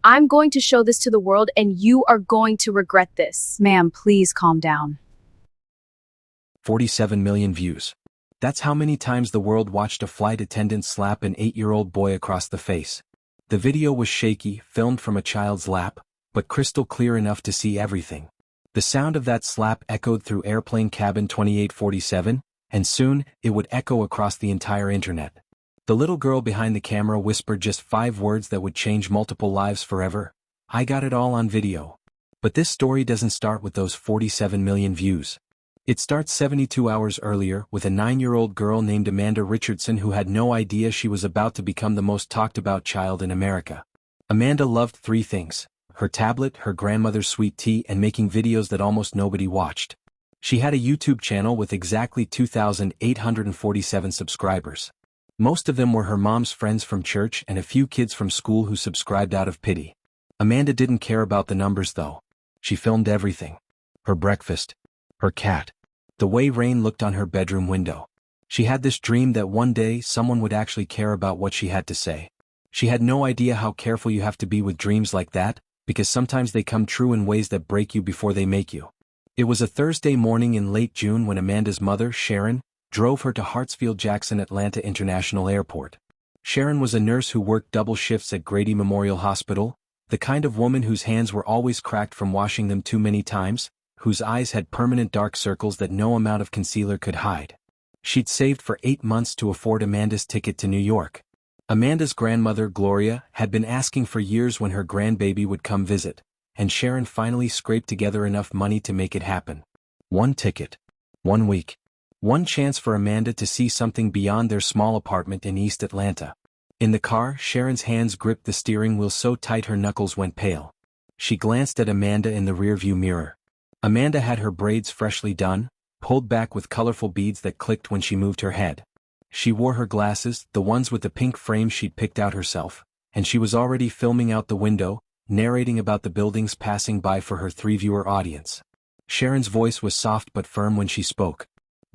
I'm going to show this to the world and you are going to regret this. Ma'am, please calm down. 47 million views. That's how many times the world watched a flight attendant slap an 8-year-old boy across the face. The video was shaky, filmed from a child's lap, but crystal clear enough to see everything. The sound of that slap echoed through airplane cabin 2847, and soon, it would echo across the entire internet. The little girl behind the camera whispered just 5 words that would change multiple lives forever. I got it all on video. But this story doesn't start with those 47 million views. It starts 72 hours earlier with a 9-year-old girl named Amanda Richardson who had no idea she was about to become the most talked about child in America. Amanda loved 3 things: her tablet, her grandmother's sweet tea, and making videos that almost nobody watched. She had a YouTube channel with exactly 2,847 subscribers. Most of them were her mom's friends from church and a few kids from school who subscribed out of pity. Amanda didn't care about the numbers though. She filmed everything. Her breakfast. Her cat. The way rain looked on her bedroom window. She had this dream that one day someone would actually care about what she had to say. She had no idea how careful you have to be with dreams like that, because sometimes they come true in ways that break you before they make you. It was a Thursday morning in late June when Amanda's mother, Sharon, drove her to Hartsfield-Jackson Atlanta International Airport. Sharon was a nurse who worked double shifts at Grady Memorial Hospital, the kind of woman whose hands were always cracked from washing them too many times, whose eyes had permanent dark circles that no amount of concealer could hide. She'd saved for 8 months to afford Amanda's ticket to New York. Amanda's grandmother, Gloria, had been asking for years when her grandbaby would come visit, and Sharon finally scraped together enough money to make it happen. 1 ticket. 1 week. 1 chance for Amanda to see something beyond their small apartment in East Atlanta. In the car, Sharon's hands gripped the steering wheel so tight her knuckles went pale. She glanced at Amanda in the rearview mirror. Amanda had her braids freshly done, pulled back with colorful beads that clicked when she moved her head. She wore her glasses, the ones with the pink frames she'd picked out herself, and she was already filming out the window, narrating about the buildings passing by for her 3-viewer audience. Sharon's voice was soft but firm when she spoke.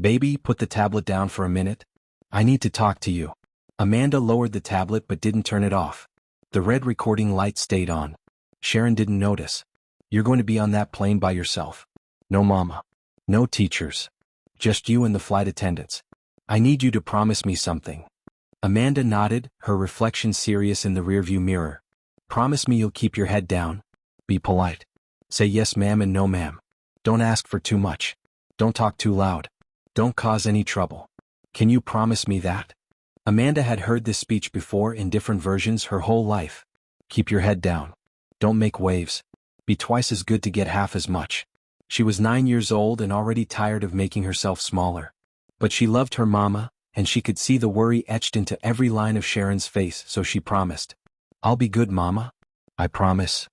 "Baby, put the tablet down for a minute. I need to talk to you." Amanda lowered the tablet but didn't turn it off. The red recording light stayed on. Sharon didn't notice. "You're going to be on that plane by yourself. No mama. No teachers. Just you and the flight attendants. I need you to promise me something." Amanda nodded, her reflection serious in the rearview mirror. "Promise me you'll keep your head down. Be polite. Say yes ma'am and no ma'am. Don't ask for too much. Don't talk too loud. Don't cause any trouble. Can you promise me that?" Amanda had heard this speech before in different versions her whole life. Keep your head down. Don't make waves. Be twice as good to get half as much. She was 9 years old and already tired of making herself smaller. But she loved her mama, and she could see the worry etched into every line of Sharon's face, so she promised. "I'll be good, mama. I promise."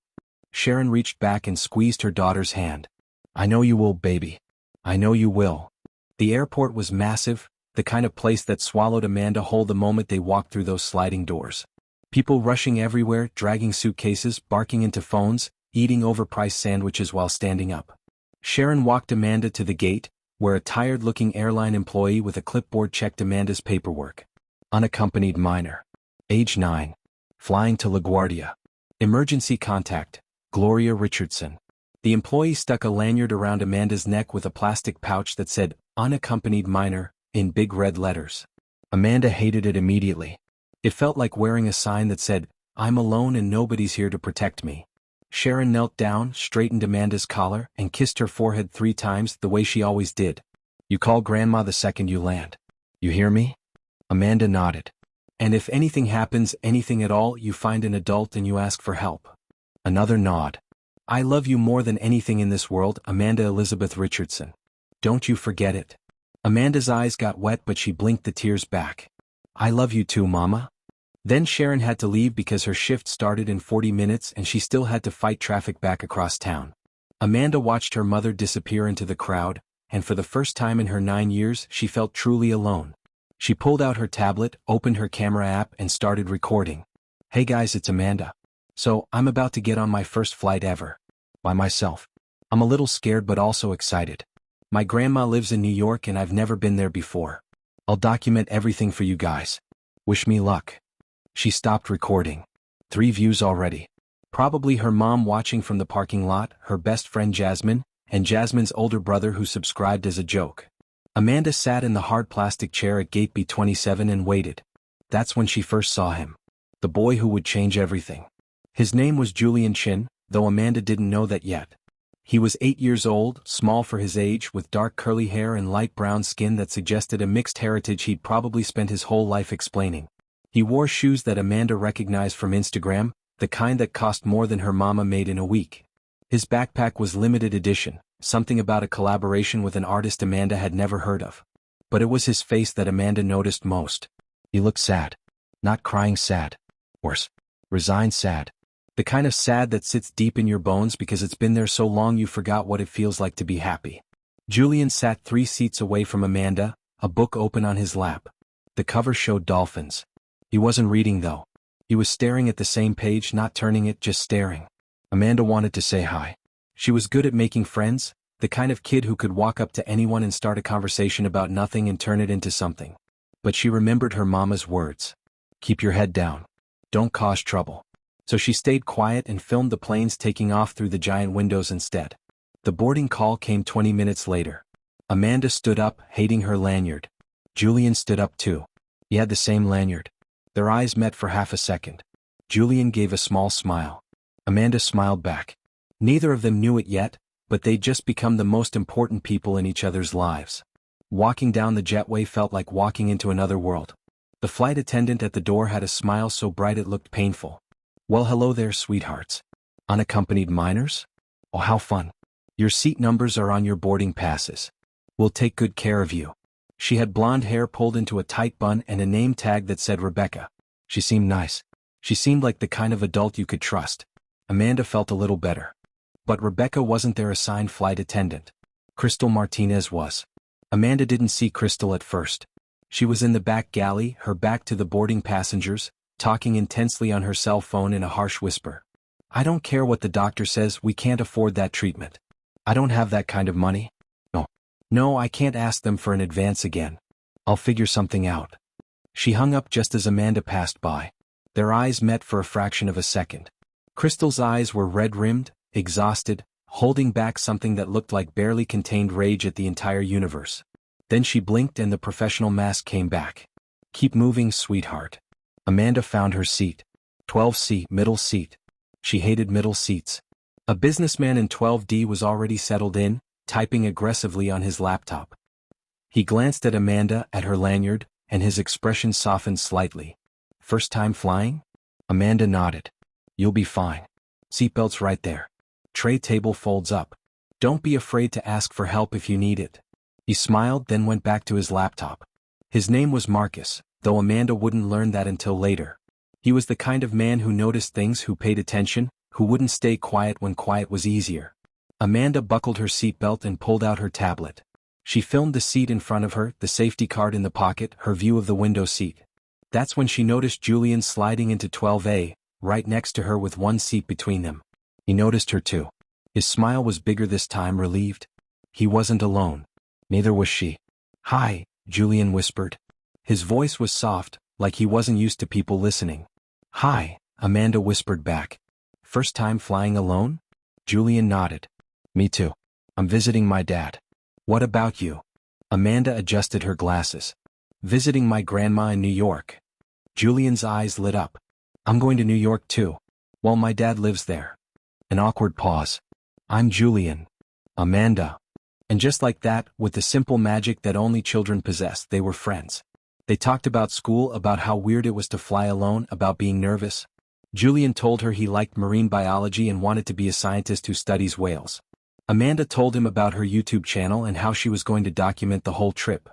Sharon reached back and squeezed her daughter's hand. "I know you will, baby. I know you will." The airport was massive, the kind of place that swallowed Amanda whole the moment they walked through those sliding doors. People rushing everywhere, dragging suitcases, barking into phones, eating overpriced sandwiches while standing up. Sharon walked Amanda to the gate, where a tired-looking airline employee with a clipboard checked Amanda's paperwork. Unaccompanied minor. Age 9. Flying to LaGuardia. Emergency contact. Gloria Richardson. The employee stuck a lanyard around Amanda's neck with a plastic pouch that said, "Unaccompanied minor," in big red letters. Amanda hated it immediately. It felt like wearing a sign that said, "I'm alone and nobody's here to protect me." Sharon knelt down, straightened Amanda's collar, and kissed her forehead 3 times the way she always did. "You call Grandma the second you land. You hear me?" Amanda nodded. "And if anything happens, anything at all, you find an adult and you ask for help." Another nod. "I love you more than anything in this world, Amanda Elizabeth Richardson. Don't you forget it." Amanda's eyes got wet but she blinked the tears back. "I love you too, Mama." Then Sharon had to leave because her shift started in 40 minutes and she still had to fight traffic back across town. Amanda watched her mother disappear into the crowd, and for the first time in her 9 years she felt truly alone. She pulled out her tablet, opened her camera app and started recording. "Hey guys, it's Amanda. So, I'm about to get on my first flight ever. By myself. I'm a little scared but also excited. My grandma lives in New York and I've never been there before. I'll document everything for you guys. Wish me luck." She stopped recording. 3 views already. Probably her mom watching from the parking lot, her best friend Jasmine, and Jasmine's older brother who subscribed as a joke. Amanda sat in the hard plastic chair at gate B27 and waited. That's when she first saw him. The boy who would change everything. His name was Julian Chen, though Amanda didn't know that yet. He was 8 years old, small for his age, with dark curly hair and light brown skin that suggested a mixed heritage he'd probably spent his whole life explaining. He wore shoes that Amanda recognized from Instagram, the kind that cost more than her mama made in a week. His backpack was limited edition, something about a collaboration with an artist Amanda had never heard of. But it was his face that Amanda noticed most. He looked sad. Not crying sad. Worse. Resigned sad. The kind of sad that sits deep in your bones because it's been there so long you forgot what it feels like to be happy. Julian sat 3 seats away from Amanda, a book open on his lap. The cover showed dolphins. He wasn't reading though. He was staring at the same page, not turning it, just staring. Amanda wanted to say hi. She was good at making friends, the kind of kid who could walk up to anyone and start a conversation about nothing and turn it into something. But she remembered her mama's words. Keep your head down. Don't cause trouble. So she stayed quiet and filmed the planes taking off through the giant windows instead. The boarding call came 20 minutes later. Amanda stood up, hating her lanyard. Julian stood up too. He had the same lanyard. Their eyes met for half a second. Julian gave a small smile. Amanda smiled back. Neither of them knew it yet, but they'd just become the most important people in each other's lives. Walking down the jetway felt like walking into another world. The flight attendant at the door had a smile so bright it looked painful. Well, hello there, sweethearts. Unaccompanied minors? Oh, how fun. Your seat numbers are on your boarding passes. We'll take good care of you. She had blonde hair pulled into a tight bun and a name tag that said Rebecca. She seemed nice. She seemed like the kind of adult you could trust. Amanda felt a little better. But Rebecca wasn't their assigned flight attendant. Crystal Martinez was. Amanda didn't see Crystal at first. She was in the back galley, her back to the boarding passengers, talking intensely on her cell phone in a harsh whisper. I don't care what the doctor says, we can't afford that treatment. I don't have that kind of money. No, I can't ask them for an advance again. I'll figure something out. She hung up just as Amanda passed by. Their eyes met for a fraction of a second. Crystal's eyes were red-rimmed, exhausted, holding back something that looked like barely contained rage at the entire universe. Then she blinked and the professional mask came back. Keep moving, sweetheart. Amanda found her seat. 12C, middle seat. She hated middle seats. A businessman in 12D was already settled in, typing aggressively on his laptop. He glanced at Amanda, at her lanyard, and his expression softened slightly. First time flying? Amanda nodded. You'll be fine. Seatbelt's right there. Tray table folds up. Don't be afraid to ask for help if you need it. He smiled, then went back to his laptop. His name was Marcus, though Amanda wouldn't learn that until later. He was the kind of man who noticed things, who paid attention, who wouldn't stay quiet when quiet was easier. Amanda buckled her seatbelt and pulled out her tablet. She filmed the seat in front of her, the safety card in the pocket, her view of the window seat. That's when she noticed Julian sliding into 12A, right next to her with one seat between them. He noticed her too. His smile was bigger this time, relieved. He wasn't alone. Neither was she. Hi, Julian whispered. His voice was soft, like he wasn't used to people listening. Hi, Amanda whispered back. First time flying alone? Julian nodded. Me too. I'm visiting my dad. What about you? Amanda adjusted her glasses. Visiting my grandma in New York. Julian's eyes lit up. I'm going to New York too. Well, my dad lives there. An awkward pause. I'm Julian. Amanda. And just like that, with the simple magic that only children possess, they were friends. They talked about school, about how weird it was to fly alone, about being nervous. Julian told her he liked marine biology and wanted to be a scientist who studies whales. Amanda told him about her YouTube channel and how she was going to document the whole trip.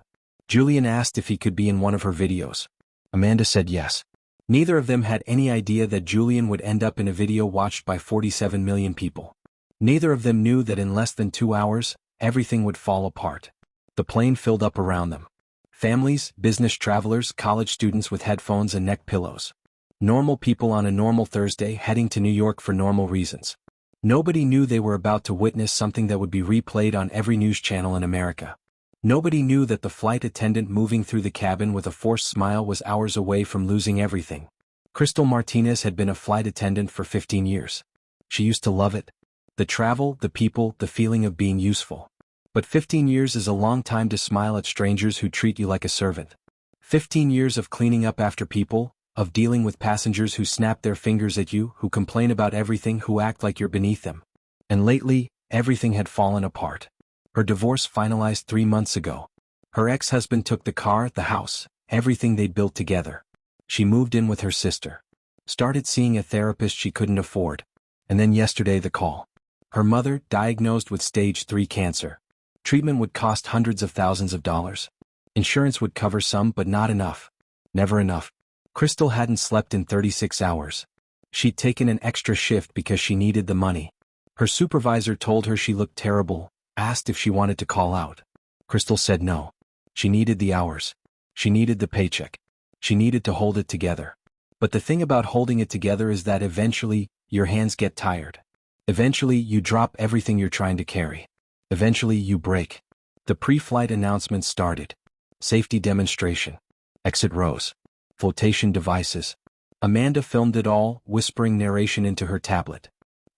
Julian asked if he could be in one of her videos. Amanda said yes. Neither of them had any idea that Julian would end up in a video watched by 47 million people. Neither of them knew that in less than 2 hours, everything would fall apart. The plane filled up around them. Families, business travelers, college students with headphones and neck pillows. Normal people on a normal Thursday heading to New York for normal reasons. Nobody knew they were about to witness something that would be replayed on every news channel in America. Nobody knew that the flight attendant moving through the cabin with a forced smile was hours away from losing everything. Crystal Martinez had been a flight attendant for 15 years. She used to love it. The travel, the people, the feeling of being useful. But 15 years is a long time to smile at strangers who treat you like a servant. 15 years of cleaning up after people, of dealing with passengers who snap their fingers at you, who complain about everything, who act like you're beneath them. And lately, everything had fallen apart. Her divorce finalized 3 months ago. Her ex-husband took the car, the house, everything they'd built together. She moved in with her sister. Started seeing a therapist she couldn't afford. And then yesterday the call. Her mother, diagnosed with stage 3 cancer. Treatment would cost hundreds of thousands of dollars. Insurance would cover some, but not enough. Never enough. Crystal hadn't slept in 36 hours. She'd taken an extra shift because she needed the money. Her supervisor told her she looked terrible, asked if she wanted to call out. Crystal said no. She needed the hours. She needed the paycheck. She needed to hold it together. But the thing about holding it together is that eventually, your hands get tired. Eventually, you drop everything you're trying to carry. Eventually, you break. The pre-flight announcement started. Safety demonstration. Exit rows. Flotation devices. Amanda filmed it all, whispering narration into her tablet.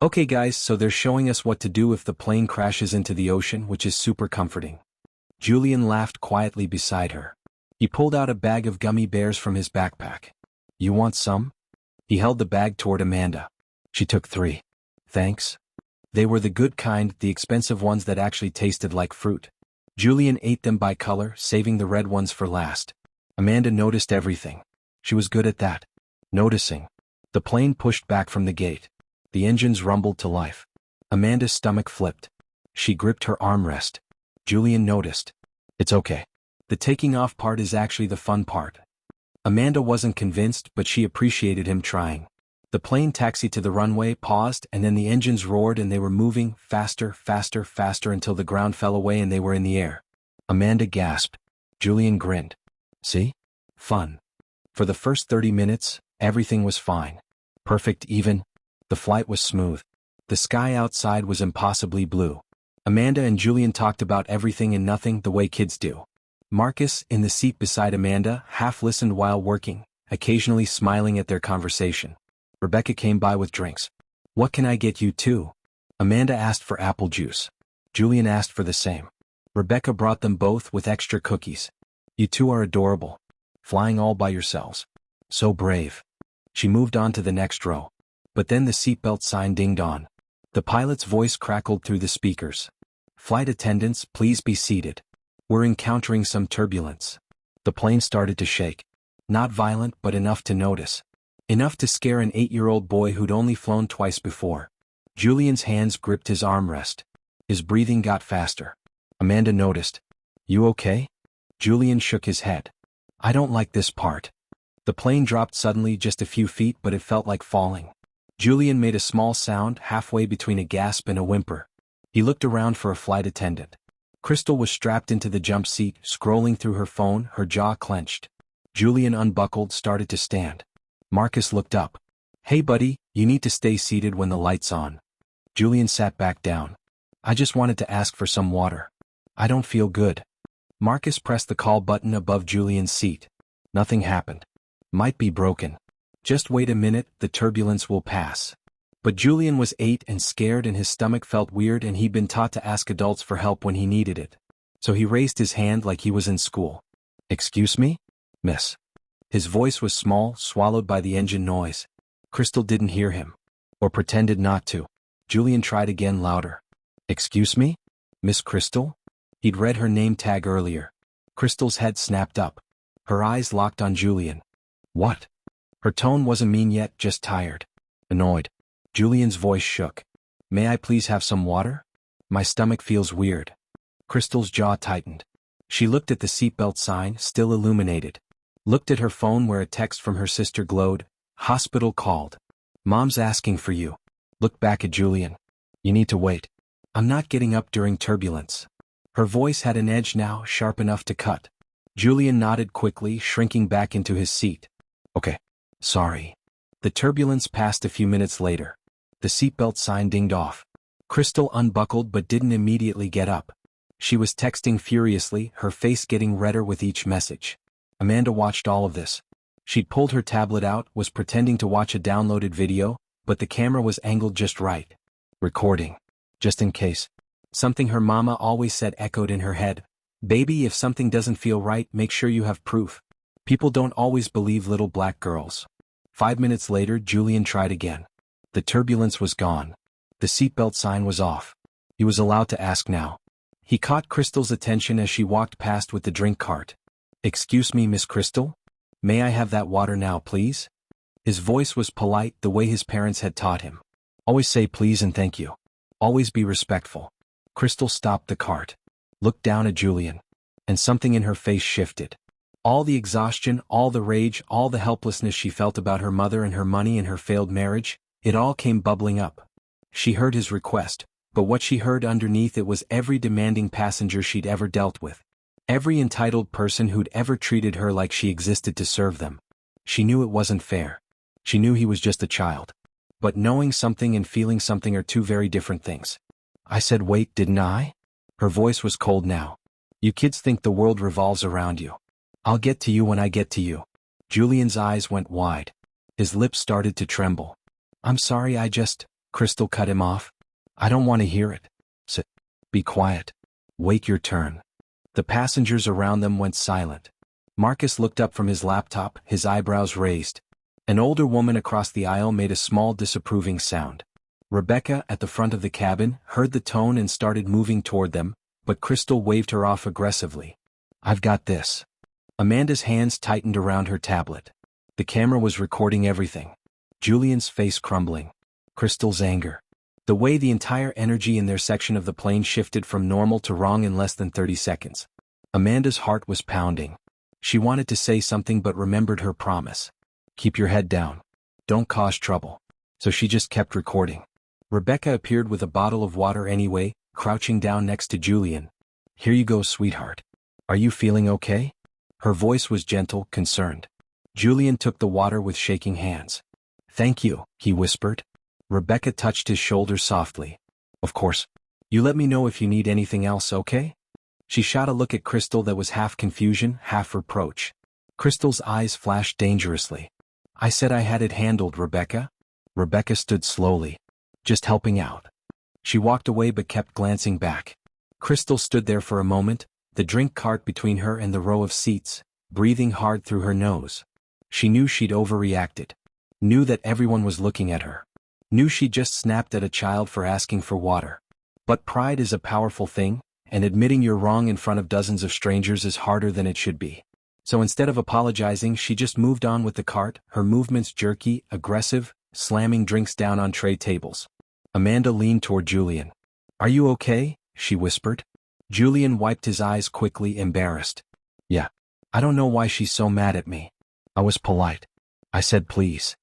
Okay guys, so they're showing us what to do if the plane crashes into the ocean, which is super comforting. Julian laughed quietly beside her. He pulled out a bag of gummy bears from his backpack. You want some? He held the bag toward Amanda. She took 3. Thanks. They were the good kind, the expensive ones that actually tasted like fruit. Julian ate them by color, saving the red ones for last. Amanda noticed everything. She was good at that. Noticing. The plane pushed back from the gate. The engines rumbled to life. Amanda's stomach flipped. She gripped her armrest. Julian noticed. It's okay. The taking off part is actually the fun part. Amanda wasn't convinced, but she appreciated him trying. The plane taxied to the runway, paused, and then the engines roared and they were moving faster, faster, faster until the ground fell away and they were in the air. Amanda gasped. Julian grinned. See? Fun. For the first 30 minutes, everything was fine. Perfect even. The flight was smooth. The sky outside was impossibly blue. Amanda and Julian talked about everything and nothing the way kids do. Marcus, in the seat beside Amanda, half listened while working, occasionally smiling at their conversation. Rebecca came by with drinks. What can I get you too? Amanda asked for apple juice. Julian asked for the same. Rebecca brought them both with extra cookies. You two are adorable. Flying all by yourselves. So brave. She moved on to the next row. But then the seatbelt sign dinged on. The pilot's voice crackled through the speakers. Flight attendants, please be seated. We're encountering some turbulence. The plane started to shake. Not violent, but enough to notice. Enough to scare an 8-year-old boy who'd only flown twice before. Julian's hands gripped his armrest. His breathing got faster. Amanda noticed. You okay? Julian shook his head. I don't like this part. The plane dropped suddenly just a few feet, but it felt like falling. Julian made a small sound halfway between a gasp and a whimper. He looked around for a flight attendant. Crystal was strapped into the jump seat, scrolling through her phone, her jaw clenched. Julian unbuckled, started to stand. Marcus looked up. Hey buddy, you need to stay seated when the light's on. Julian sat back down. I just wanted to ask for some water. I don't feel good. Marcus pressed the call button above Julian's seat. Nothing happened. Might be broken. Just wait a minute, the turbulence will pass. But Julian was 8 and scared and his stomach felt weird and he'd been taught to ask adults for help when he needed it. So he raised his hand like he was in school. Excuse me? Miss. His voice was small, swallowed by the engine noise. Crystal didn't hear him. Or pretended not to. Julian tried again louder. Excuse me? Miss Crystal? He'd read her name tag earlier. Crystal's head snapped up. Her eyes locked on Julian. What? Her tone wasn't mean yet, just tired. Annoyed. Julian's voice shook. May I please have some water? My stomach feels weird. Crystal's jaw tightened. She looked at the seatbelt sign, still illuminated. Looked at her phone where a text from her sister glowed. Hospital called. Mom's asking for you. Looked back at Julian. You need to wait. I'm not getting up during turbulence. Her voice had an edge now, sharp enough to cut. Julian nodded quickly, shrinking back into his seat. Okay. Sorry. The turbulence passed a few minutes later. The seatbelt sign dinged off. Crystal unbuckled but didn't immediately get up. She was texting furiously, her face getting redder with each message. Amanda watched all of this. She'd pulled her tablet out, was pretending to watch a downloaded video, but the camera was angled just right. Recording. Just in case. Something her mama always said echoed in her head. Baby, if something doesn't feel right, make sure you have proof. People don't always believe little black girls. 5 minutes later, Julian tried again. The turbulence was gone. The seatbelt sign was off. He was allowed to ask now. He caught Crystal's attention as she walked past with the drink cart. Excuse me, Miss Crystal? May I have that water now, please? His voice was polite, the way his parents had taught him. Always say please and thank you. Always be respectful. Crystal stopped the cart, looked down at Julian, and something in her face shifted. All the exhaustion, all the rage, all the helplessness she felt about her mother and her money and her failed marriage, it all came bubbling up. She heard his request, but what she heard underneath it was every demanding passenger she'd ever dealt with. Every entitled person who'd ever treated her like she existed to serve them. She knew it wasn't fair. She knew he was just a child. But knowing something and feeling something are two very different things. I said wait, didn't I? Her voice was cold now. You kids think the world revolves around you. I'll get to you when I get to you. Julian's eyes went wide. His lips started to tremble. I'm sorry, Crystal cut him off. I don't want to hear it. Sit. Be quiet. Wait your turn. The passengers around them went silent. Marcus looked up from his laptop, his eyebrows raised. An older woman across the aisle made a small disapproving sound. Rebecca, at the front of the cabin, heard the tone and started moving toward them, but Crystal waved her off aggressively. I've got this. Amanda's hands tightened around her tablet. The camera was recording everything. Julian's face crumbling. Crystal's anger. The way the entire energy in their section of the plane shifted from normal to wrong in less than 30 seconds. Amanda's heart was pounding. She wanted to say something but remembered her promise. Keep your head down. Don't cause trouble. So she just kept recording. Rebecca appeared with a bottle of water anyway, crouching down next to Julian. Here you go, sweetheart. Are you feeling okay? Her voice was gentle, concerned. Julian took the water with shaking hands. Thank you, he whispered. Rebecca touched his shoulder softly. Of course. You let me know if you need anything else, okay? She shot a look at Crystal that was half confusion, half reproach. Crystal's eyes flashed dangerously. I said I had it handled, Rebecca. Rebecca stood slowly. Just helping out. She walked away but kept glancing back. Crystal stood there for a moment, the drink cart between her and the row of seats, breathing hard through her nose. She knew she'd overreacted. Knew that everyone was looking at her. Knew she'd just snapped at a child for asking for water. But pride is a powerful thing, and admitting you're wrong in front of dozens of strangers is harder than it should be. So instead of apologizing, she just moved on with the cart, her movements jerky, aggressive, slamming drinks down on tray tables. Amanda leaned toward Julian. Are you okay? She whispered. Julian wiped his eyes quickly, embarrassed. Yeah. I don't know why she's so mad at me. I was polite. I said please.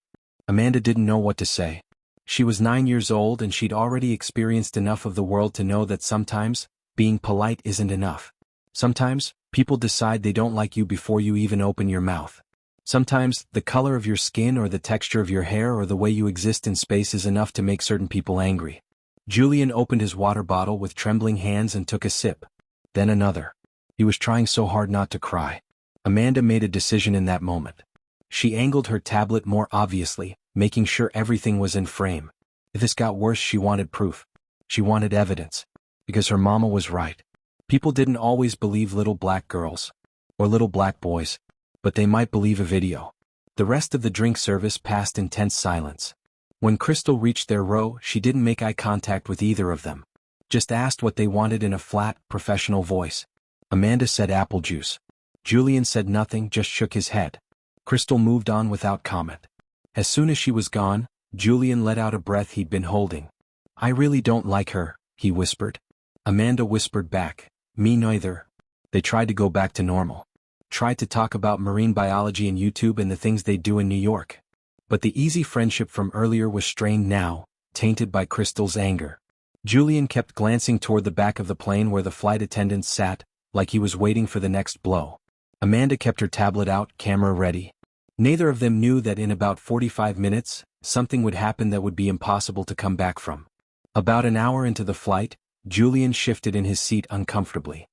Amanda didn't know what to say. She was 9 years old and she'd already experienced enough of the world to know that sometimes, being polite isn't enough. Sometimes, people decide they don't like you before you even open your mouth. Sometimes, the color of your skin or the texture of your hair or the way you exist in space is enough to make certain people angry. Julian opened his water bottle with trembling hands and took a sip. Then another. He was trying so hard not to cry. Amanda made a decision in that moment. She angled her tablet more obviously, making sure everything was in frame. If this got worse, she wanted proof. She wanted evidence. Because her mama was right. People didn't always believe little black girls. Or little black boys. But they might believe a video. The rest of the drink service passed in tense silence. When Crystal reached their row, she didn't make eye contact with either of them. Just asked what they wanted in a flat, professional voice. Amanda said apple juice. Julian said nothing, just shook his head. Crystal moved on without comment. As soon as she was gone, Julian let out a breath he'd been holding. I really don't like her, he whispered. Amanda whispered back, me neither. They tried to go back to normal. Tried to talk about marine biology and YouTube and the things they do in New York. But the easy friendship from earlier was strained now, tainted by Crystal's anger. Julian kept glancing toward the back of the plane where the flight attendants sat, like he was waiting for the next blow. Amanda kept her tablet out, camera ready. Neither of them knew that in about 45 minutes, something would happen that would be impossible to come back from. About an hour into the flight, Julian shifted in his seat uncomfortably.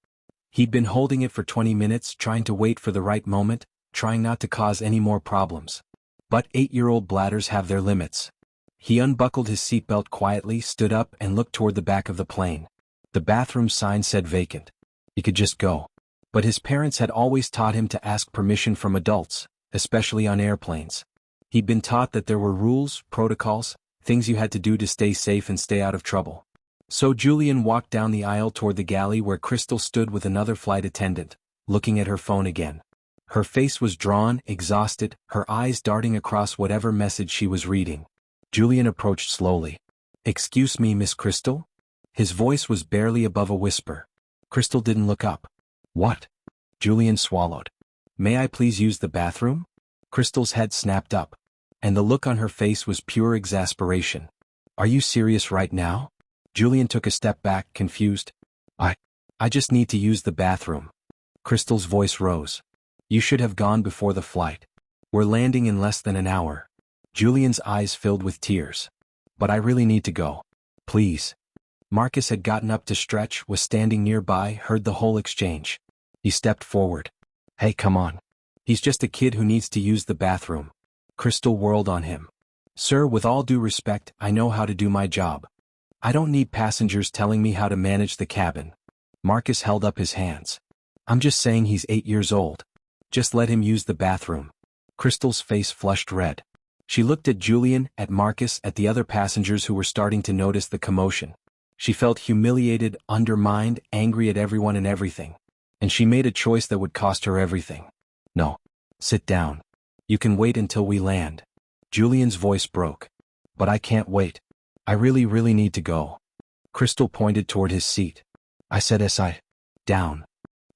He'd been holding it for 20 minutes, trying to wait for the right moment, trying not to cause any more problems. But 8-year-old bladders have their limits. He unbuckled his seatbelt quietly, stood up, and looked toward the back of the plane. The bathroom sign said vacant. He could just go. But his parents had always taught him to ask permission from adults, especially on airplanes. He'd been taught that there were rules, protocols, things you had to do to stay safe and stay out of trouble. So Julian walked down the aisle toward the galley where Crystal stood with another flight attendant, looking at her phone again. Her face was drawn, exhausted, her eyes darting across whatever message she was reading. Julian approached slowly. "Excuse me, Miss Crystal?" His voice was barely above a whisper. Crystal didn't look up. "What?" Julian swallowed. "May I please use the bathroom?" Crystal's head snapped up, and the look on her face was pure exasperation. "Are you serious right now?" Julian took a step back, confused. I just need to use the bathroom." Crystal's voice rose. "You should have gone before the flight. We're landing in less than an hour." Julian's eyes filled with tears. "But I really need to go. Please." Marcus had gotten up to stretch, was standing nearby, heard the whole exchange. He stepped forward. "Hey, come on. He's just a kid who needs to use the bathroom." Crystal whirled on him. "Sir, with all due respect, I know how to do my job. I don't need passengers telling me how to manage the cabin." Marcus held up his hands. "I'm just saying he's 8 years old. Just let him use the bathroom." Crystal's face flushed red. She looked at Julian, at Marcus, at the other passengers who were starting to notice the commotion. She felt humiliated, undermined, angry at everyone and everything. And she made a choice that would cost her everything. "No. Sit down. You can wait until we land." Julian's voice broke. "But I can't wait. I really need to go." Crystal pointed toward his seat. "I said down."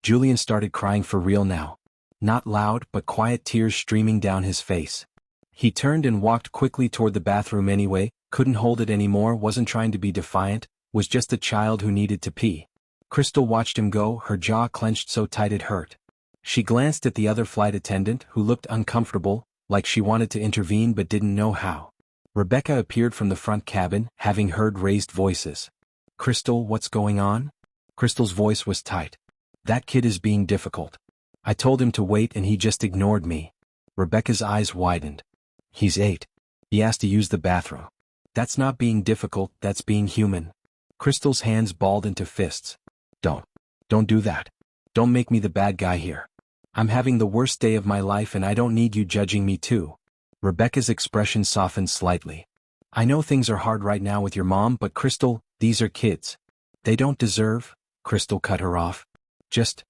Julian started crying for real now. Not loud, but quiet tears streaming down his face. He turned and walked quickly toward the bathroom anyway, couldn't hold it anymore, wasn't trying to be defiant, was just a child who needed to pee. Crystal watched him go, her jaw clenched so tight it hurt. She glanced at the other flight attendant, who looked uncomfortable, like she wanted to intervene but didn't know how. Rebecca appeared from the front cabin, having heard raised voices. "Crystal, what's going on?" Crystal's voice was tight. "That kid is being difficult. I told him to wait and he just ignored me." Rebecca's eyes widened. "He's 8. He has to use the bathroom. That's not being difficult, that's being human." Crystal's hands balled into fists. Don't do that. Don't make me the bad guy here. I'm having the worst day of my life and I don't need you judging me too." Rebecca's expression softened slightly. "I know things are hard right now with your mom, but Crystal, these are kids. They don't deserve—" Crystal cut her off. Just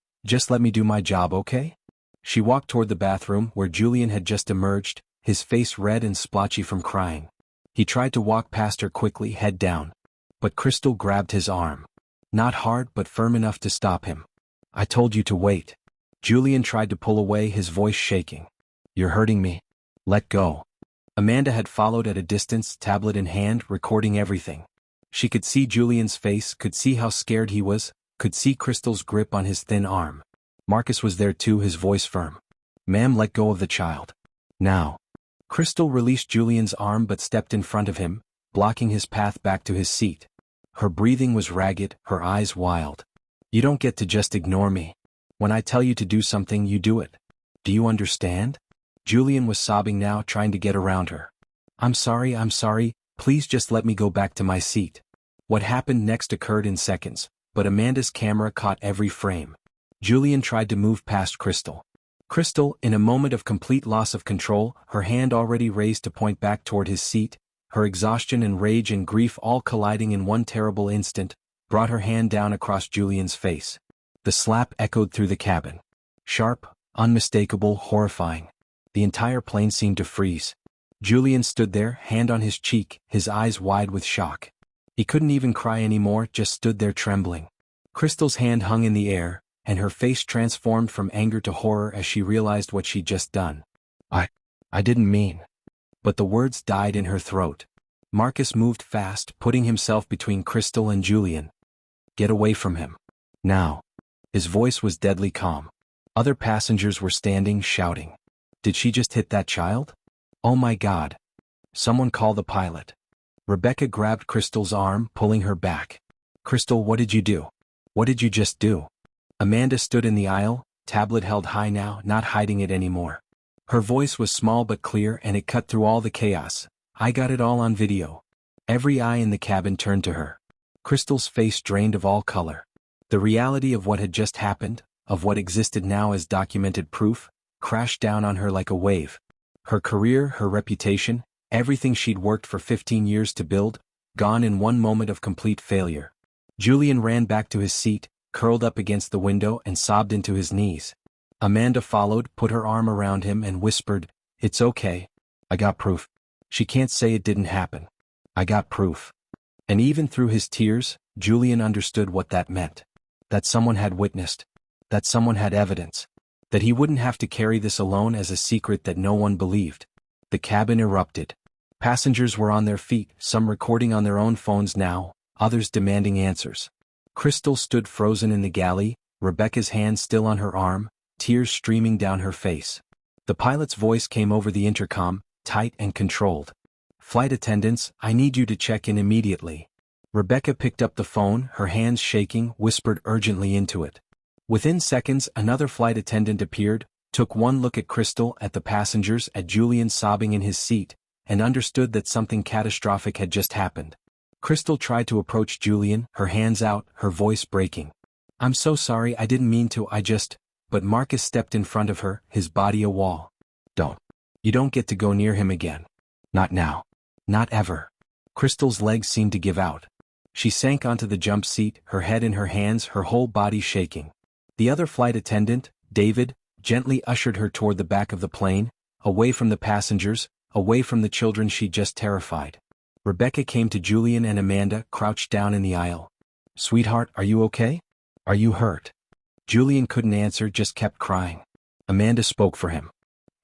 let me do my job, okay?" She walked toward the bathroom where Julian had just emerged, his face red and splotchy from crying. He tried to walk past her quickly, head down. But Crystal grabbed his arm. Not hard but firm enough to stop him. "I told you to wait." Julian tried to pull away, his voice shaking. "You're hurting me. Let go." Amanda had followed at a distance, tablet in hand, recording everything. She could see Julian's face, could see how scared he was, could see Crystal's grip on his thin arm. Marcus was there too, his voice firm. "Ma'am, let go of the child. Now." Crystal released Julian's arm but stepped in front of him, blocking his path back to his seat. Her breathing was ragged, her eyes wild. "You don't get to just ignore me. When I tell you to do something, you do it. Do you understand?" Julian was sobbing now, trying to get around her. I'm sorry, please just let me go back to my seat." What happened next occurred in seconds, but Amanda's camera caught every frame. Julian tried to move past Crystal. Crystal, in a moment of complete loss of control, her hand already raised to point back toward his seat, her exhaustion and rage and grief all colliding in one terrible instant, brought her hand down across Julian's face. The slap echoed through the cabin. Sharp, unmistakable, horrifying. The entire plane seemed to freeze. Julian stood there, hand on his cheek, his eyes wide with shock. He couldn't even cry anymore, just stood there trembling. Crystal's hand hung in the air, and her face transformed from anger to horror as she realized what she'd just done. I didn't mean. But the words died in her throat. Marcus moved fast, putting himself between Crystal and Julian. "Get away from him. Now." His voice was deadly calm. Other passengers were standing, shouting. "Did she just hit that child? Oh my God. Someone call the pilot." Rebecca grabbed Crystal's arm, pulling her back. "Crystal, what did you do? What did you just do?" Amanda stood in the aisle, tablet held high now, not hiding it anymore. Her voice was small but clear, and it cut through all the chaos. I got it all on video. Every eye in the cabin turned to her. Crystal's face drained of all color. The reality of what had just happened, of what existed now as documented proof, crashed down on her like a wave. Her career, her reputation, everything she'd worked for 15 years to build, gone in one moment of complete failure. Julian ran back to his seat, curled up against the window and sobbed into his knees. Amanda followed, put her arm around him and whispered, "It's okay. I got proof. She can't say it didn't happen. I got proof." And even through his tears, Julian understood what that meant. That someone had witnessed. That someone had evidence. That he wouldn't have to carry this alone as a secret that no one believed. The cabin erupted. Passengers were on their feet, some recording on their own phones now, others demanding answers. Crystal stood frozen in the galley, Rebecca's hand still on her arm, tears streaming down her face. The pilot's voice came over the intercom, tight and controlled. "Flight attendants, I need you to check in immediately." Rebecca picked up the phone, her hands shaking, whispered urgently into it. Within seconds, another flight attendant appeared, took one look at Crystal, at the passengers, at Julian sobbing in his seat, and understood that something catastrophic had just happened. Crystal tried to approach Julian, her hands out, her voice breaking. "I'm so sorry, I didn't mean to, But Marcus stepped in front of her, his body a wall. "Don't. You don't get to go near him again. Not now. Not ever." Crystal's legs seemed to give out. She sank onto the jump seat, her head in her hands, her whole body shaking. The other flight attendant, David, gently ushered her toward the back of the plane, away from the passengers, away from the children she'd just terrified. Rebecca came to Julian and Amanda, crouched down in the aisle. "Sweetheart, are you okay? Are you hurt?" Julian couldn't answer, just kept crying. Amanda spoke for him.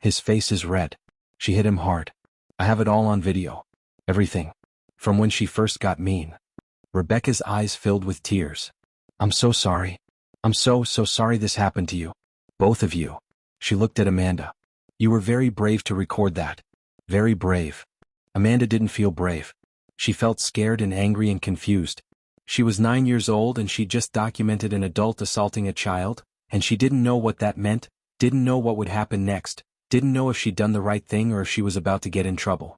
"His face is red." She hit him hard. "I have it all on video. Everything. From when she first got mean." Rebecca's eyes filled with tears. "I'm so sorry. I'm so sorry this happened to you. Both of you." She looked at Amanda. "You were very brave to record that. Very brave." Amanda didn't feel brave. She felt scared and angry and confused. She was 9 years old and she'd just documented an adult assaulting a child, and she didn't know what that meant, didn't know what would happen next, didn't know if she'd done the right thing or if she was about to get in trouble.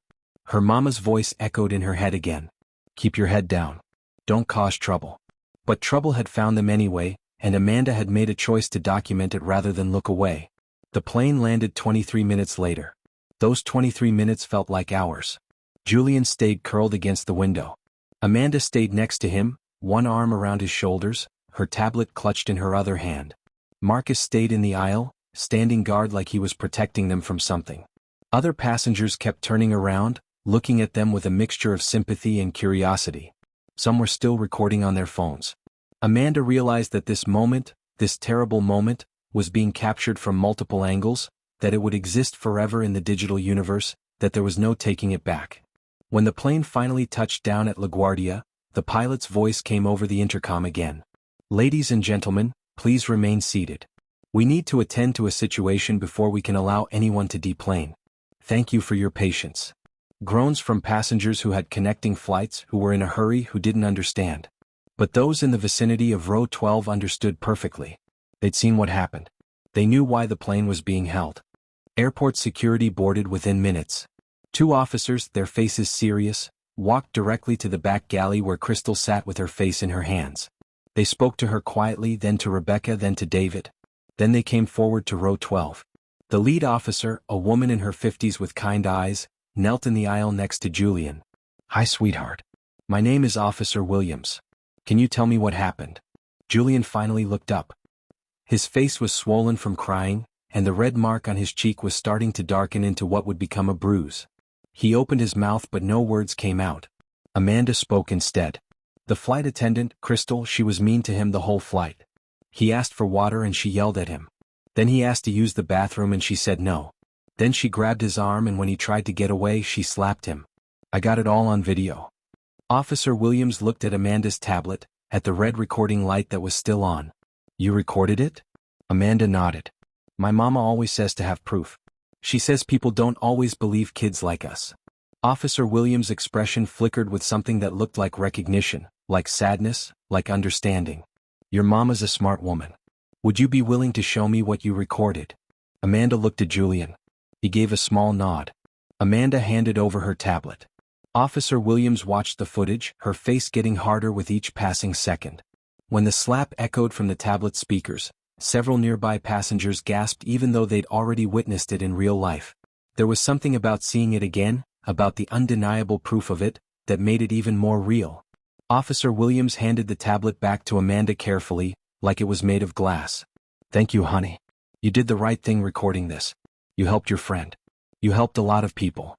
Her mama's voice echoed in her head again. "Keep your head down. Don't cause trouble." But trouble had found them anyway, and Amanda had made a choice to document it rather than look away. The plane landed 23 minutes later. Those 23 minutes felt like hours. Julian stayed curled against the window. Amanda stayed next to him, one arm around his shoulders, her tablet clutched in her other hand. Marcus stayed in the aisle, standing guard like he was protecting them from something. Other passengers kept turning around, looking at them with a mixture of sympathy and curiosity. Some were still recording on their phones. Amanda realized that this moment, this terrible moment, was being captured from multiple angles, that it would exist forever in the digital universe, that there was no taking it back. When the plane finally touched down at LaGuardia, the pilot's voice came over the intercom again. "Ladies and gentlemen, please remain seated. We need to attend to a situation before we can allow anyone to deplane. Thank you for your patience." Groans from passengers who had connecting flights, who were in a hurry, who didn't understand. But those in the vicinity of row 12 understood perfectly. They'd seen what happened. They knew why the plane was being held. Airport security boarded within minutes. 2 officers, their faces serious, walked directly to the back galley where Crystal sat with her face in her hands. They spoke to her quietly, then to Rebecca, then to David. Then they came forward to row 12. The lead officer, a woman in her 50s with kind eyes, knelt in the aisle next to Julian. "Hi, sweetheart. My name is Officer Williams. Can you tell me what happened?" Julian finally looked up. His face was swollen from crying, and the red mark on his cheek was starting to darken into what would become a bruise. He opened his mouth but no words came out. Amanda spoke instead. The flight attendant, Crystal, she was mean to him the whole flight. He asked for water and she yelled at him. Then he asked to use the bathroom and she said no. Then she grabbed his arm and when he tried to get away she slapped him. "I got it all on video." Officer Williams looked at Amanda's tablet, at the red recording light that was still on. "You recorded it?" Amanda nodded. "My mama always says to have proof. She says people don't always believe kids like us." Officer Williams' expression flickered with something that looked like recognition, like sadness, like understanding. "Your mama's a smart woman. Would you be willing to show me what you recorded?" Amanda looked at Julian. He gave a small nod. Amanda handed over her tablet. Officer Williams watched the footage, her face getting harder with each passing second. When the slap echoed from the tablet speakers, several nearby passengers gasped even though they'd already witnessed it in real life. There was something about seeing it again, about the undeniable proof of it, that made it even more real. Officer Williams handed the tablet back to Amanda carefully, like it was made of glass. "Thank you, honey. You did the right thing recording this. You helped your friend. You helped a lot of people."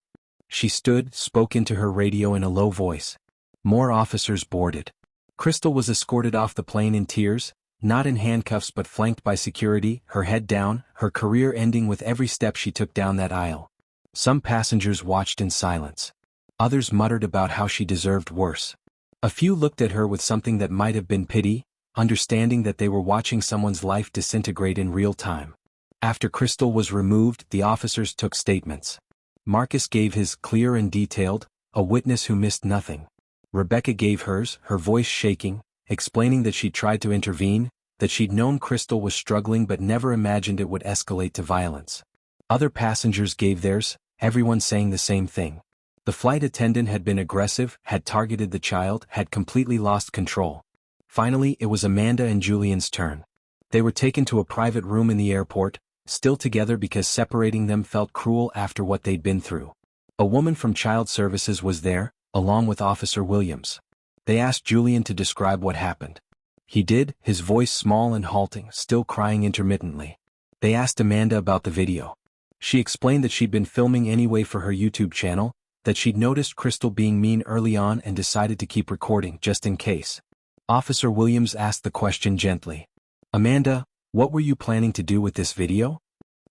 She stood, spoke into her radio in a low voice. More officers boarded. Crystal was escorted off the plane in tears, not in handcuffs but flanked by security, her head down, her career ending with every step she took down that aisle. Some passengers watched in silence. Others muttered about how she deserved worse. A few looked at her with something that might have been pity, understanding that they were watching someone's life disintegrate in real time. After Crystal was removed, the officers took statements. Marcus gave his, clear and detailed, a witness who missed nothing. Rebecca gave hers, her voice shaking, explaining that she'd tried to intervene, that she'd known Crystal was struggling but never imagined it would escalate to violence. Other passengers gave theirs, everyone saying the same thing. The flight attendant had been aggressive, had targeted the child, had completely lost control. Finally, it was Amanda and Julian's turn. They were taken to a private room in the airport, still together because separating them felt cruel after what they'd been through. A woman from Child Services was there, along with Officer Williams. They asked Julian to describe what happened. He did, his voice small and halting, still crying intermittently. They asked Amanda about the video. She explained that she'd been filming anyway for her YouTube channel, that she'd noticed Crystal being mean early on and decided to keep recording just in case. Officer Williams asked the question gently. "Amanda, what were you planning to do with this video?"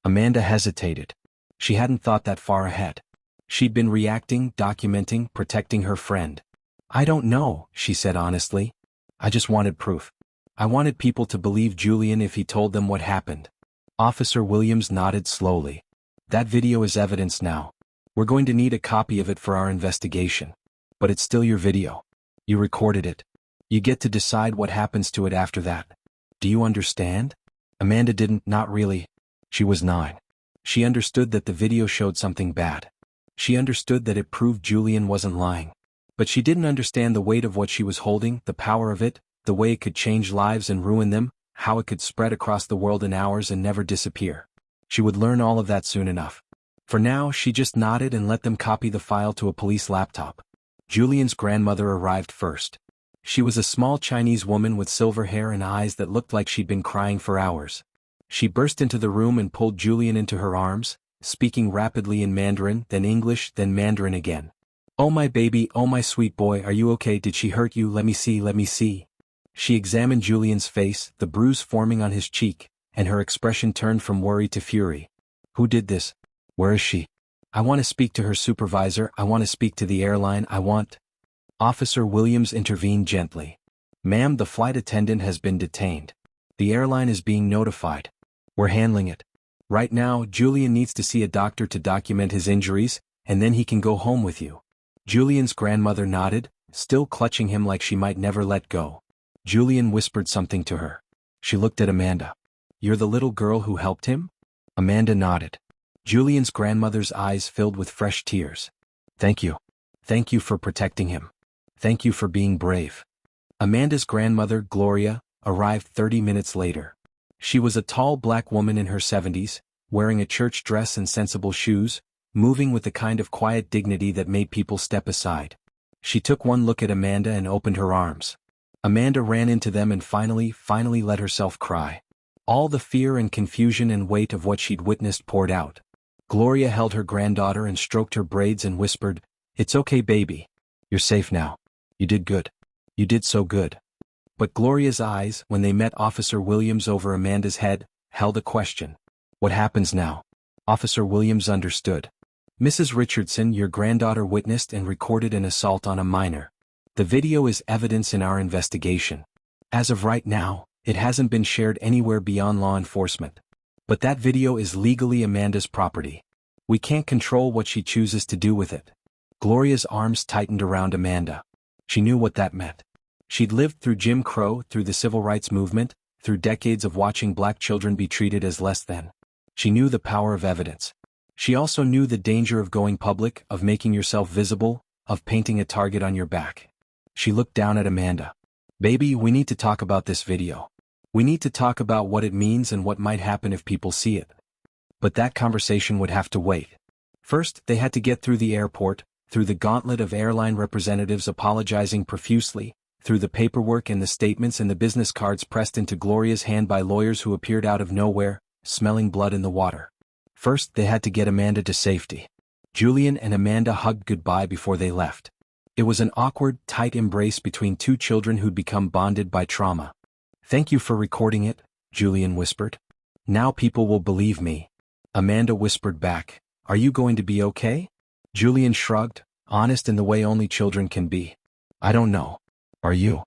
Amanda hesitated. She hadn't thought that far ahead. She'd been reacting, documenting, protecting her friend. "I don't know," she said honestly. "I just wanted proof. I wanted people to believe Julian if he told them what happened." Officer Williams nodded slowly. "That video is evidence now. We're going to need a copy of it for our investigation. But it's still your video. You recorded it. You get to decide what happens to it after that. Do you understand?" Amanda didn't, not really. She was 9. She understood that the video showed something bad. She understood that it proved Julian wasn't lying. But she didn't understand the weight of what she was holding, the power of it, the way it could change lives and ruin them, how it could spread across the world in hours and never disappear. She would learn all of that soon enough. For now, she just nodded and let them copy the file to a police laptop. Julian's grandmother arrived first. She was a small Chinese woman with silver hair and eyes that looked like she'd been crying for hours. She burst into the room and pulled Julian into her arms, speaking rapidly in Mandarin, then English, then Mandarin again. "Oh my baby, oh my sweet boy, are you okay? Did she hurt you? Let me see, let me see." She examined Julian's face, the bruise forming on his cheek, and her expression turned from worry to fury. "Who did this? Where is she? I want to speak to her supervisor, I want to speak to the airline, I want—" Officer Williams intervened gently. "Ma'am, the flight attendant has been detained. The airline is being notified. We're handling it. Right now, Julian needs to see a doctor to document his injuries, and then he can go home with you." Julian's grandmother nodded, still clutching him like she might never let go. Julian whispered something to her. She looked at Amanda. "You're the little girl who helped him?" Amanda nodded. Julian's grandmother's eyes filled with fresh tears. "Thank you. Thank you for protecting him. Thank you for being brave." Amanda's grandmother, Gloria, arrived 30 minutes later. She was a tall black woman in her 70s, wearing a church dress and sensible shoes, moving with the kind of quiet dignity that made people step aside. She took one look at Amanda and opened her arms. Amanda ran into them and finally let herself cry. All the fear and confusion and weight of what she'd witnessed poured out. Gloria held her granddaughter and stroked her braids and whispered, "It's okay, baby. You're safe now. You did good. You did so good." But Gloria's eyes, when they met Officer Williams over Amanda's head, held a question. "What happens now?" Officer Williams understood. "Mrs. Richardson, your granddaughter witnessed and recorded an assault on a minor. The video is evidence in our investigation. As of right now, it hasn't been shared anywhere beyond law enforcement. But that video is legally Amanda's property. We can't control what she chooses to do with it." Gloria's arms tightened around Amanda. She knew what that meant. She'd lived through Jim Crow, through the civil rights movement, through decades of watching black children be treated as less than. She knew the power of evidence. She also knew the danger of going public, of making yourself visible, of painting a target on your back. She looked down at Amanda. Baby, we need to talk about this video. We need to talk about what it means and what might happen if people see it. But that conversation would have to wait. First, they had to get through the airport, through the gauntlet of airline representatives apologizing profusely, through the paperwork and the statements and the business cards pressed into Gloria's hand by lawyers who appeared out of nowhere, smelling blood in the water. First, they had to get Amanda to safety. Julian and Amanda hugged goodbye before they left. It was an awkward, tight embrace between two children who'd become bonded by trauma. Thank you for recording it, Julian whispered. Now people will believe me. Amanda whispered back, are you going to be okay? Julian shrugged, honest in the way only children can be. I don't know. Are you?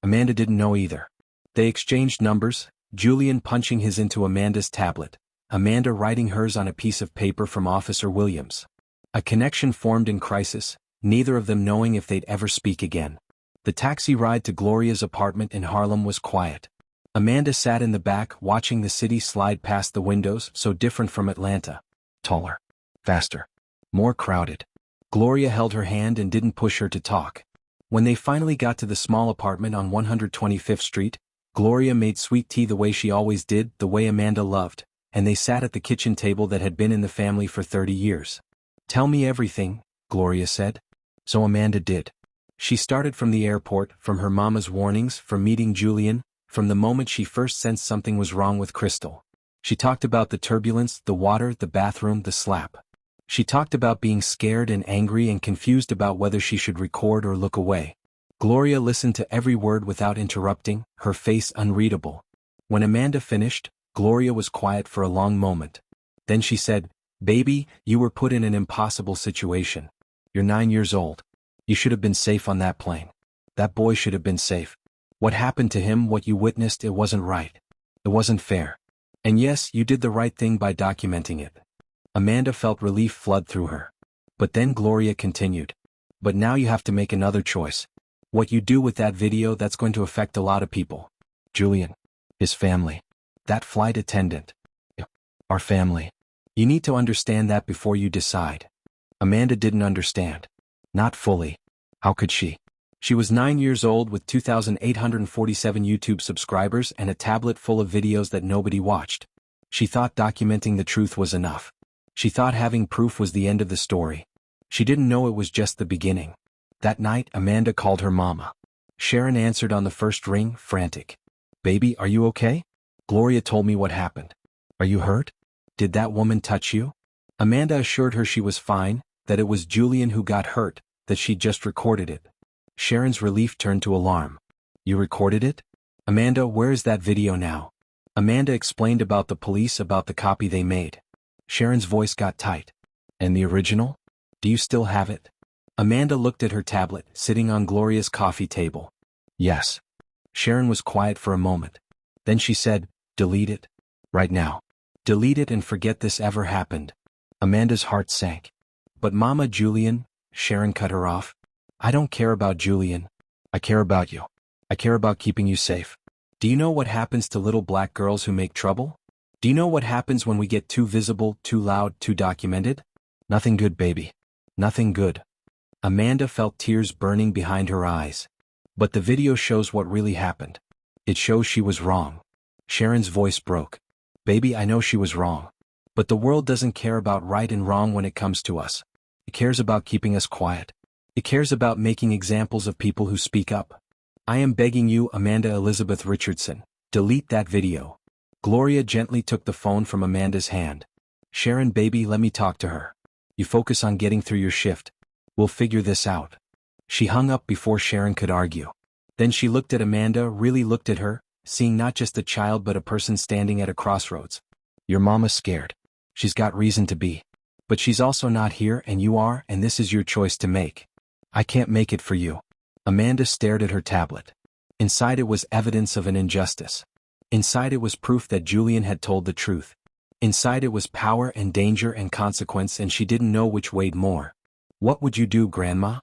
Amanda didn't know either. They exchanged numbers, Julian punching his into Amanda's tablet, Amanda writing hers on a piece of paper from Officer Williams. A connection formed in crisis, neither of them knowing if they'd ever speak again. The taxi ride to Gloria's apartment in Harlem was quiet. Amanda sat in the back watching the city slide past the windows, so different from Atlanta. Taller. Faster. More crowded. Gloria held her hand and didn't push her to talk. When they finally got to the small apartment on 125th Street, Gloria made sweet tea the way she always did, the way Amanda loved, and they sat at the kitchen table that had been in the family for 30 years. Tell me everything, Gloria said. So Amanda did. She started from the airport, from her mama's warnings, from meeting Julian, from the moment she first sensed something was wrong with Crystal. She talked about the turbulence, the water, the bathroom, the slap. She talked about being scared and angry and confused about whether she should record or look away. Gloria listened to every word without interrupting, her face unreadable. When Amanda finished, Gloria was quiet for a long moment. Then she said, Baby, you were put in an impossible situation. You're 9 years old. You should have been safe on that plane. That boy should have been safe. What happened to him, what you witnessed, it wasn't right. It wasn't fair. And yes, you did the right thing by documenting it. Amanda felt relief flood through her. But then Gloria continued. But now you have to make another choice. What you do with that video, that's going to affect a lot of people. Julian. His family. That flight attendant. Our family. You need to understand that before you decide. Amanda didn't understand. Not fully. How could she? She was 9 years old with 2,847 YouTube subscribers and a tablet full of videos that nobody watched. She thought documenting the truth was enough. She thought having proof was the end of the story. She didn't know it was just the beginning. That night, Amanda called her mama. Sharon answered on the first ring, frantic. Baby, are you okay? Gloria told me what happened. Are you hurt? Did that woman touch you? Amanda assured her she was fine, that it was Julian who got hurt, that she'd just recorded it. Sharon's relief turned to alarm. You recorded it? Amanda, where is that video now? Amanda explained about the police, about the copy they made. Sharon's voice got tight. And the original? Do you still have it? Amanda looked at her tablet, sitting on Gloria's coffee table. Yes. Sharon was quiet for a moment. Then she said, delete it. Right now. Delete it and forget this ever happened. Amanda's heart sank. But Mama, Julian, Sharon cut her off. I don't care about Julian. I care about you. I care about keeping you safe. Do you know what happens to little black girls who make trouble? Do you know what happens when we get too visible, too loud, too documented? Nothing good, baby. Nothing good. Amanda felt tears burning behind her eyes. But the video shows what really happened. It shows she was wrong. Sharon's voice broke. Baby, I know she was wrong. But the world doesn't care about right and wrong when it comes to us. It cares about keeping us quiet. It cares about making examples of people who speak up. I am begging you, Amanda Elizabeth Richardson, delete that video. Gloria gently took the phone from Amanda's hand. Sharon, baby, let me talk to her. You focus on getting through your shift. We'll figure this out. She hung up before Sharon could argue. Then she looked at Amanda, really looked at her, seeing not just a child but a person standing at a crossroads. Your mama's scared. She's got reason to be. But she's also not here, and you are, and this is your choice to make. I can't make it for you. Amanda stared at her tablet. Inside it was evidence of an injustice. Inside it was proof that Julian had told the truth. Inside it was power and danger and consequence, and she didn't know which weighed more. What would you do, Grandma?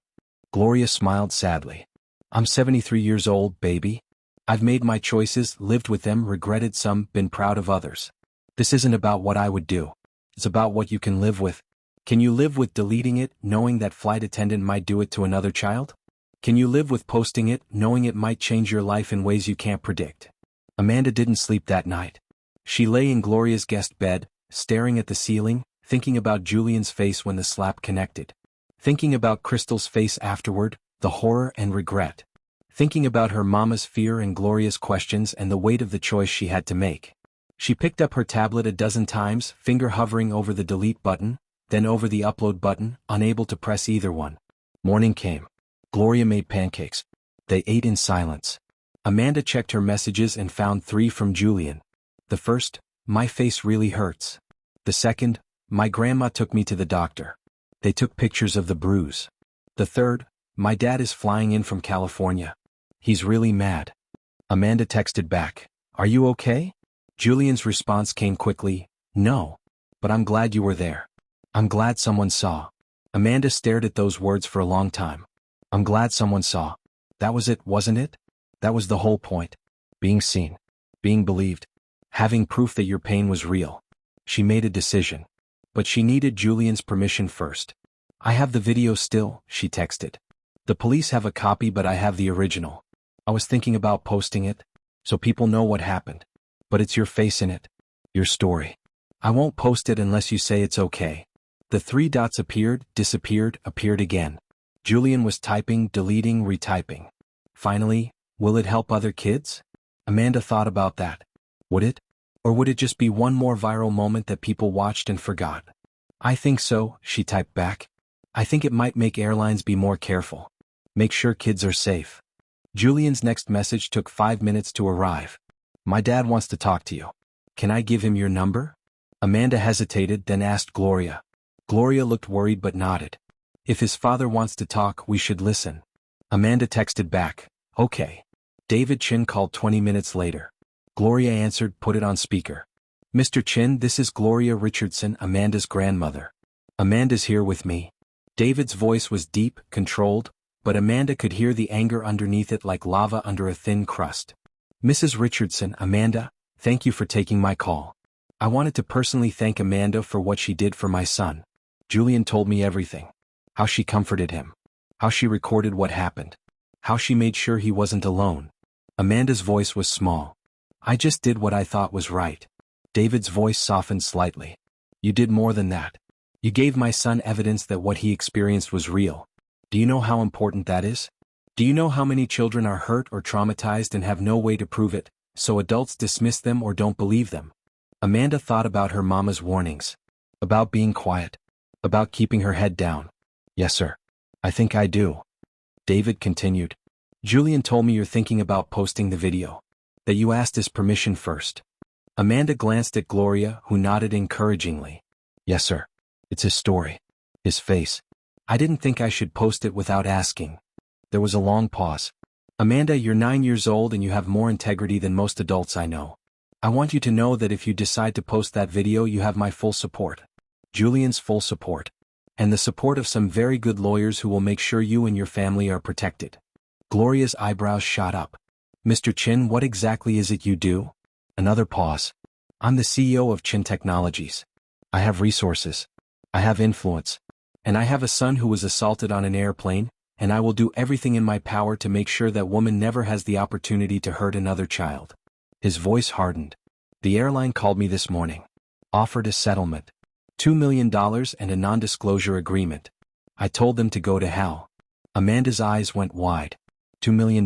Gloria smiled sadly. I'm 73 years old, baby. I've made my choices, lived with them, regretted some, been proud of others. This isn't about what I would do. It's about what you can live with. Can you live with deleting it, knowing that flight attendant might do it to another child? Can you live with posting it, knowing it might change your life in ways you can't predict? Amanda didn't sleep that night. She lay in Gloria's guest bed, staring at the ceiling, thinking about Julian's face when the slap connected. Thinking about Crystal's face afterward, the horror and regret. Thinking about her mama's fear and Gloria's questions and the weight of the choice she had to make. She picked up her tablet a dozen times, finger hovering over the delete button, then over the upload button, unable to press either one. Morning came. Gloria made pancakes. They ate in silence. Amanda checked her messages and found 3 from Julian. The first, "My face really hurts." The second, "My grandma took me to the doctor. They took pictures of the bruise." The third, "My dad is flying in from California. He's really mad." Amanda texted back, "Are you okay?" Julian's response came quickly, "No. But I'm glad you were there. I'm glad someone saw." Amanda stared at those words for a long time. I'm glad someone saw. That was it, wasn't it? That was the whole point. Being seen. Being believed. Having proof that your pain was real. She made a decision. But she needed Julian's permission first. "I have the video still," she texted. "The police have a copy but I have the original. I was thinking about posting it, so people know what happened. But it's your face in it. Your story. I won't post it unless you say it's okay." The 3 dots appeared, disappeared, appeared again. Julian was typing, deleting, retyping. Finally, will it help other kids? Amanda thought about that. Would it? Or would it just be one more viral moment that people watched and forgot? "I think so," she typed back. "I think it might make airlines be more careful. Make sure kids are safe." Julian's next message took 5 minutes to arrive. "My dad wants to talk to you. Can I give him your number?" Amanda hesitated, then asked Gloria. Gloria looked worried but nodded. "If his father wants to talk, we should listen." Amanda texted back, "Okay." David Chen called 20 minutes later. Gloria answered, put it on speaker. "Mr. Chen, this is Gloria Richardson, Amanda's grandmother. Amanda's here with me." David's voice was deep, controlled, but Amanda could hear the anger underneath it like lava under a thin crust. "Mrs. Richardson, Amanda, thank you for taking my call. I wanted to personally thank Amanda for what she did for my son. Julian told me everything. How she comforted him. How she recorded what happened. How she made sure he wasn't alone." Amanda's voice was small. "I just did what I thought was right." David's voice softened slightly. "You did more than that. You gave my son evidence that what he experienced was real. Do you know how important that is? Do you know how many children are hurt or traumatized and have no way to prove it, so adults dismiss them or don't believe them?" Amanda thought about her mama's warnings. About being quiet. About keeping her head down. "Yes, sir. I think I do." David continued. "Julian told me you're thinking about posting the video. That you asked his permission first." Amanda glanced at Gloria, who nodded encouragingly. "Yes, sir. It's his story. His face. I didn't think I should post it without asking." There was a long pause. "Amanda, you're 9 years old and you have more integrity than most adults I know. I want you to know that if you decide to post that video, you have my full support. Julian's full support. And the support of some very good lawyers who will make sure you and your family are protected." Gloria's eyebrows shot up. "Mr. Chen, what exactly is it you do?" Another pause. "I'm the CEO of Chen Technologies. I have resources. I have influence. And I have a son who was assaulted on an airplane, and I will do everything in my power to make sure that woman never has the opportunity to hurt another child." His voice hardened. "The airline called me this morning. Offered a settlement. $2 million and a non-disclosure agreement. I told them to go to hell." Amanda's eyes went wide. $2 million.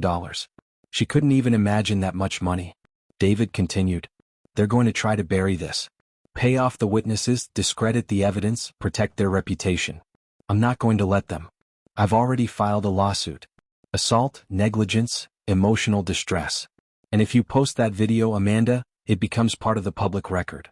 She couldn't even imagine that much money. David continued. "They're going to try to bury this. Pay off the witnesses, discredit the evidence, protect their reputation. I'm not going to let them. I've already filed a lawsuit. Assault, negligence, emotional distress. And if you post that video, Amanda, it becomes part of the public record.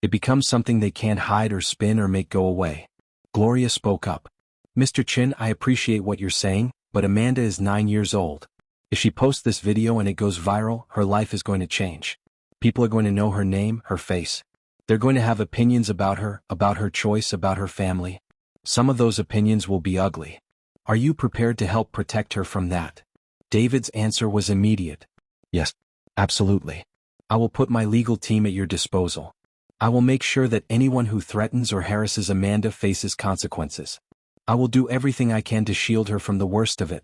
It becomes something they can't hide or spin or make go away." Gloria spoke up. "Mr. Chen, I appreciate what you're saying, but Amanda is 9 years old. If she posts this video and it goes viral, her life is going to change. People are going to know her name, her face. They're going to have opinions about her choice, about her family. Some of those opinions will be ugly. Are you prepared to help protect her from that?" David's answer was immediate. "Yes, absolutely. I will put my legal team at your disposal. I will make sure that anyone who threatens or harasses Amanda faces consequences. I will do everything I can to shield her from the worst of it.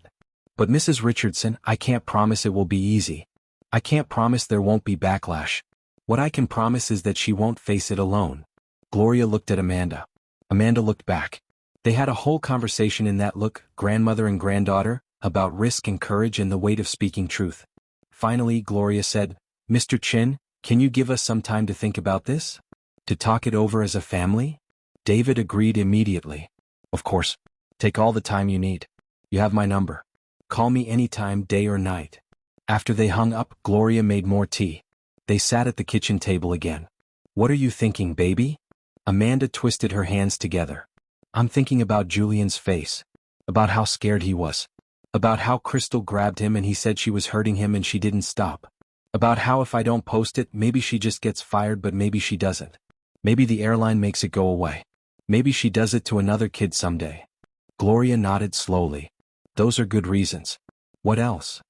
But Mrs. Richardson, I can't promise it will be easy. I can't promise there won't be backlash. What I can promise is that she won't face it alone. Gloria looked at Amanda. Amanda looked back. They had a whole conversation in that look, grandmother and granddaughter, about risk and courage and the weight of speaking truth. Finally, Gloria said, Mr. Chen, can you give us some time to think about this? To talk it over as a family? David agreed immediately. Of course. Take all the time you need. You have my number. Call me anytime, day or night. After they hung up, Gloria made more tea. They sat at the kitchen table again. What are you thinking, baby? Amanda twisted her hands together. I'm thinking about Julian's face. About how scared he was. About how Crystal grabbed him and he said she was hurting him and she didn't stop. About how if I don't post it, maybe she just gets fired, but maybe she doesn't. Maybe the airline makes it go away. Maybe she does it to another kid someday. Gloria nodded slowly. Those are good reasons. What else?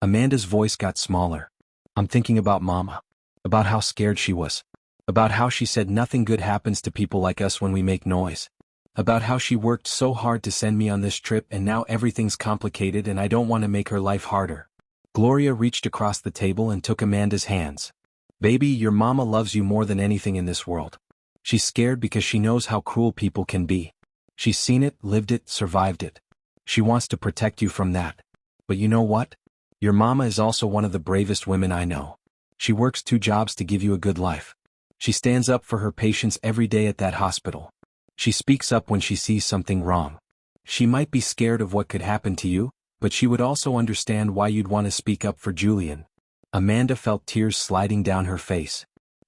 Amanda's voice got smaller. I'm thinking about Mama. About how scared she was. About how she said nothing good happens to people like us when we make noise. About how she worked so hard to send me on this trip and now everything's complicated and I don't want to make her life harder. Gloria reached across the table and took Amanda's hands. Baby, your mama loves you more than anything in this world. She's scared because she knows how cruel people can be. She's seen it, lived it, survived it. She wants to protect you from that. But you know what? Your mama is also one of the bravest women I know. She works 2 jobs to give you a good life. She stands up for her patients every day at that hospital. She speaks up when she sees something wrong. She might be scared of what could happen to you, but she would also understand why you'd want to speak up for Julian. Amanda felt tears sliding down her face.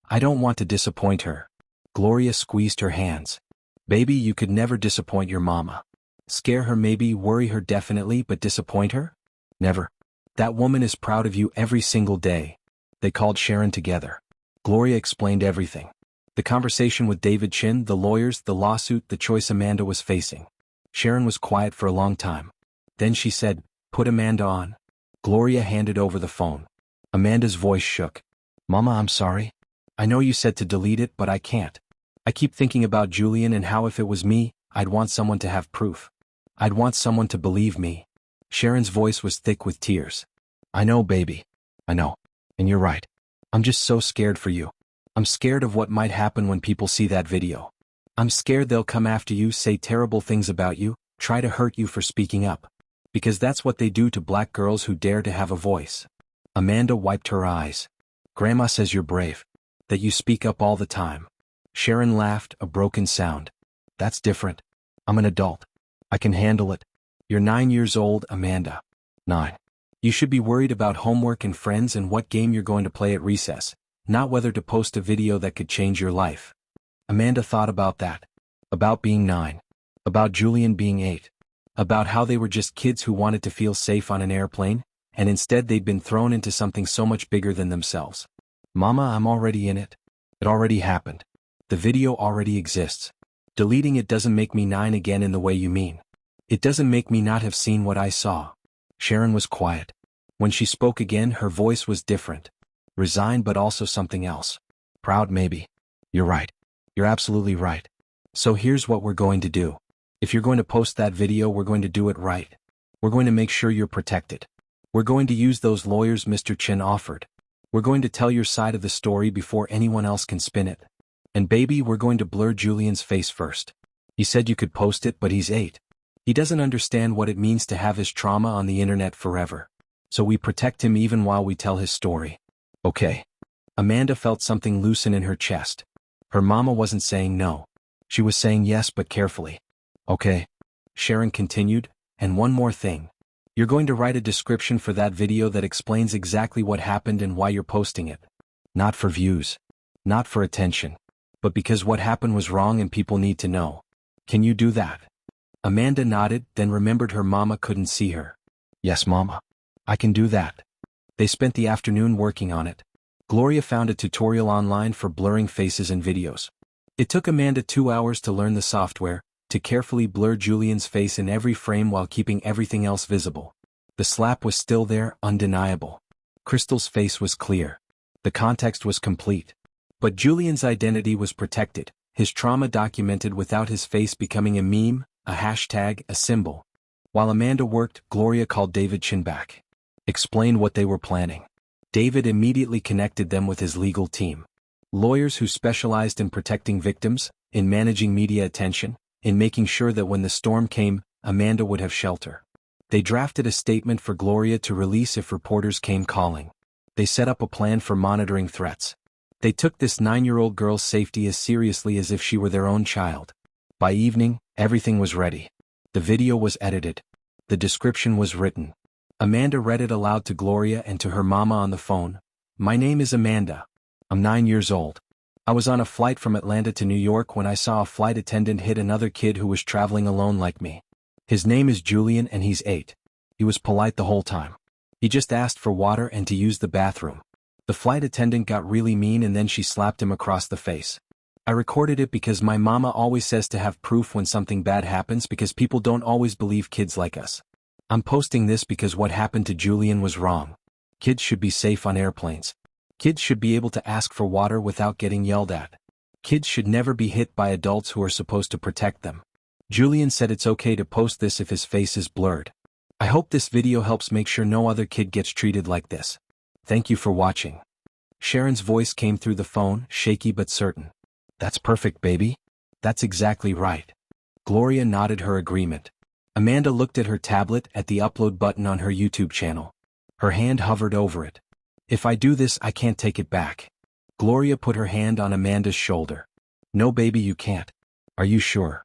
I don't want to disappoint her. Gloria squeezed her hands. Baby, you could never disappoint your mama. Scare her maybe, worry her definitely, but disappoint her? Never. That woman is proud of you every single day. They called Sharon together. Gloria explained everything. The conversation with David Chen, the lawyers, the lawsuit, the choice Amanda was facing. Sharon was quiet for a long time. Then she said, put Amanda on. Gloria handed over the phone. Amanda's voice shook. Mama, I'm sorry. I know you said to delete it, but I can't. I keep thinking about Julian and how if it was me, I'd want someone to have proof. I'd want someone to believe me. Sharon's voice was thick with tears. I know, baby. I know. And you're right. I'm just so scared for you. I'm scared of what might happen when people see that video. I'm scared they'll come after you, say terrible things about you, try to hurt you for speaking up. Because that's what they do to black girls who dare to have a voice. Amanda wiped her eyes. Grandma says you're brave. That you speak up all the time. Sharon laughed, a broken sound. That's different. I'm an adult. I can handle it. You're 9 years old, Amanda. 9. You should be worried about homework and friends and what game you're going to play at recess, not whether to post a video that could change your life. Amanda thought about that. About being 9. About Julian being 8. About how they were just kids who wanted to feel safe on an airplane, and instead they'd been thrown into something so much bigger than themselves. Mama, I'm already in it. It already happened. The video already exists. Deleting it doesn't make me 9 again in the way you mean. It doesn't make me not have seen what I saw. Sharon was quiet. When she spoke again, her voice was different. Resigned but also something else. Proud maybe. You're right. You're absolutely right. So here's what we're going to do. If you're going to post that video, we're going to do it right. We're going to make sure you're protected. We're going to use those lawyers Mr. Chen offered. We're going to tell your side of the story before anyone else can spin it. And baby, we're going to blur Julian's face first. He said you could post it, but he's 8. He doesn't understand what it means to have his trauma on the internet forever. So we protect him even while we tell his story. Okay. Amanda felt something loosen in her chest. Her mama wasn't saying no. She was saying yes, but carefully. Okay. Sharon continued, and one more thing. You're going to write a description for that video that explains exactly what happened and why you're posting it. Not for views. Not for attention. But because what happened was wrong and people need to know. Can you do that? Amanda nodded, then remembered her mama couldn't see her. Yes, Mama. I can do that. They spent the afternoon working on it. Gloria found a tutorial online for blurring faces and videos. It took Amanda 2 hours to learn the software, to carefully blur Julian's face in every frame while keeping everything else visible. The slap was still there, undeniable. Crystal's face was clear. The context was complete. But Julian's identity was protected, his trauma documented without his face becoming a meme, a hashtag, a symbol. While Amanda worked, Gloria called David Chen back. Explained what they were planning. David immediately connected them with his legal team. Lawyers who specialized in protecting victims, in managing media attention, in making sure that when the storm came, Amanda would have shelter. They drafted a statement for Gloria to release if reporters came calling. They set up a plan for monitoring threats. They took this 9-year-old girl's safety as seriously as if she were their own child. By evening, everything was ready. The video was edited. The description was written. Amanda read it aloud to Gloria and to her mama on the phone. "My name is Amanda. I'm 9 years old. I was on a flight from Atlanta to New York when I saw a flight attendant hit another kid who was traveling alone like me. His name is Julian and he's 8. He was polite the whole time. He just asked for water and to use the bathroom. The flight attendant got really mean and then she slapped him across the face. I recorded it because my mama always says to have proof when something bad happens because people don't always believe kids like us. I'm posting this because what happened to Julian was wrong. Kids should be safe on airplanes. Kids should be able to ask for water without getting yelled at. Kids should never be hit by adults who are supposed to protect them. Julian said it's okay to post this if his face is blurred. I hope this video helps make sure no other kid gets treated like this. Thank you for watching." Sharon's voice came through the phone, shaky but certain. "That's perfect, baby. That's exactly right." Gloria nodded her agreement. Amanda looked at her tablet at the upload button on her YouTube channel. Her hand hovered over it. "If I do this, I can't take it back." Gloria put her hand on Amanda's shoulder. "No, baby, you can't. Are you sure?"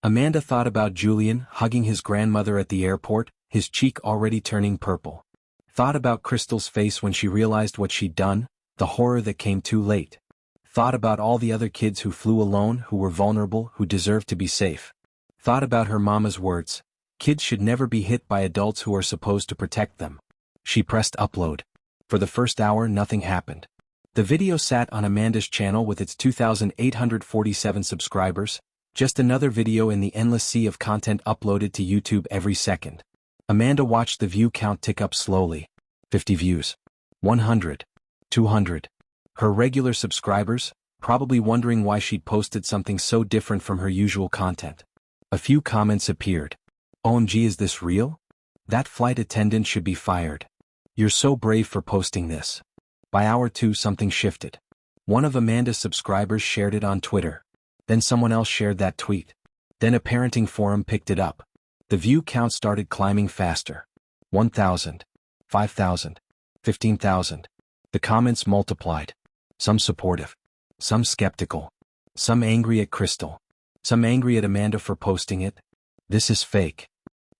Amanda thought about Julian hugging his grandmother at the airport, his cheek already turning purple. Thought about Crystal's face when she realized what she'd done, the horror that came too late. Thought about all the other kids who flew alone, who were vulnerable, who deserved to be safe. Thought about her mama's words. Kids should never be hit by adults who are supposed to protect them. She pressed upload. For the first hour, nothing happened. The video sat on Amanda's channel with its 2,847 subscribers, just another video in the endless sea of content uploaded to YouTube every second. Amanda watched the view count tick up slowly. 50 views. 100. 200. Her regular subscribers, probably wondering why she'd posted something so different from her usual content. A few comments appeared. "OMG, is this real? That flight attendant should be fired. You're so brave for posting this." By hour 2 something shifted. One of Amanda's subscribers shared it on Twitter. Then someone else shared that tweet. Then a parenting forum picked it up. The view count started climbing faster. 1,000. 5,000. 15,000. The comments multiplied. Some supportive. Some skeptical. Some angry at Crystal. Some angry at Amanda for posting it. "This is fake.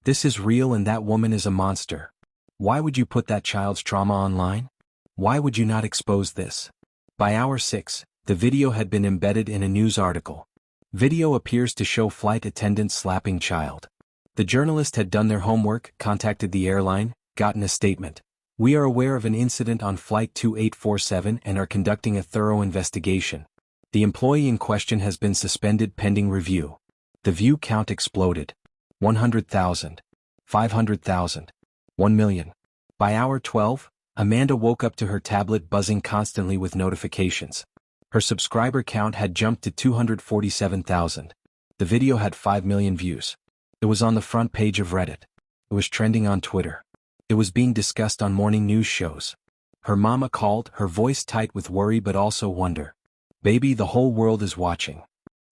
This is real and that woman is a monster. Why would you put that child's trauma online? Why would you not expose this?" By hour 6, the video had been embedded in a news article. Video appears to show flight attendant slapping child. The journalist had done their homework, contacted the airline, gotten a statement. "We are aware of an incident on Flight 2847 and are conducting a thorough investigation. The employee in question has been suspended pending review." The view count exploded. 100,000. 500,000. 1 million. By hour 12, Amanda woke up to her tablet buzzing constantly with notifications. Her subscriber count had jumped to 247,000. The video had 5 million views. It was on the front page of Reddit. It was trending on Twitter. It was being discussed on morning news shows. Her mama called, her voice tight with worry but also wonder. "Baby, the whole world is watching."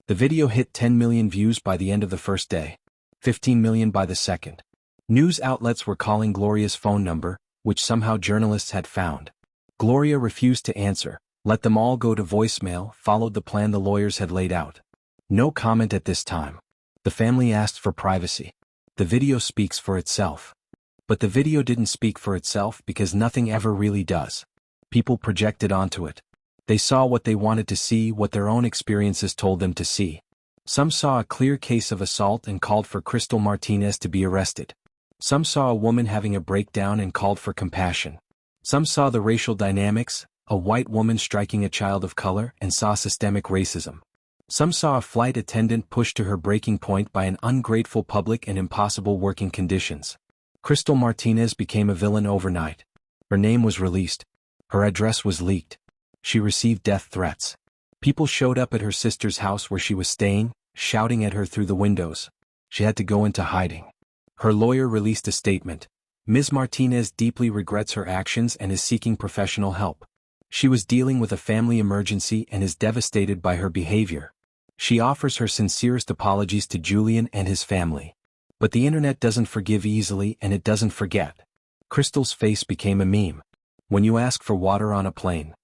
The video hit 10 million views by the end of the first day. 15 million by the second. News outlets were calling Gloria's phone number, which somehow journalists had found. Gloria refused to answer, let them all go to voicemail, followed the plan the lawyers had laid out. No comment at this time. The family asked for privacy. The video speaks for itself. But the video didn't speak for itself because nothing ever really does. People projected onto it. They saw what they wanted to see, what their own experiences told them to see. Some saw a clear case of assault and called for Crystal Martinez to be arrested. Some saw a woman having a breakdown and called for compassion. Some saw the racial dynamics, a white woman striking a child of color, and saw systemic racism. Some saw a flight attendant pushed to her breaking point by an ungrateful public and impossible working conditions. Crystal Martinez became a villain overnight. Her name was released. Her address was leaked. She received death threats. People showed up at her sister's house where she was staying, shouting at her through the windows. She had to go into hiding. Her lawyer released a statement. Ms. Martinez deeply regrets her actions and is seeking professional help. She was dealing with a family emergency and is devastated by her behavior. She offers her sincerest apologies to Julian and his family. But the internet doesn't forgive easily and it doesn't forget. Crystal's face became a meme. When you ask for water on a plane,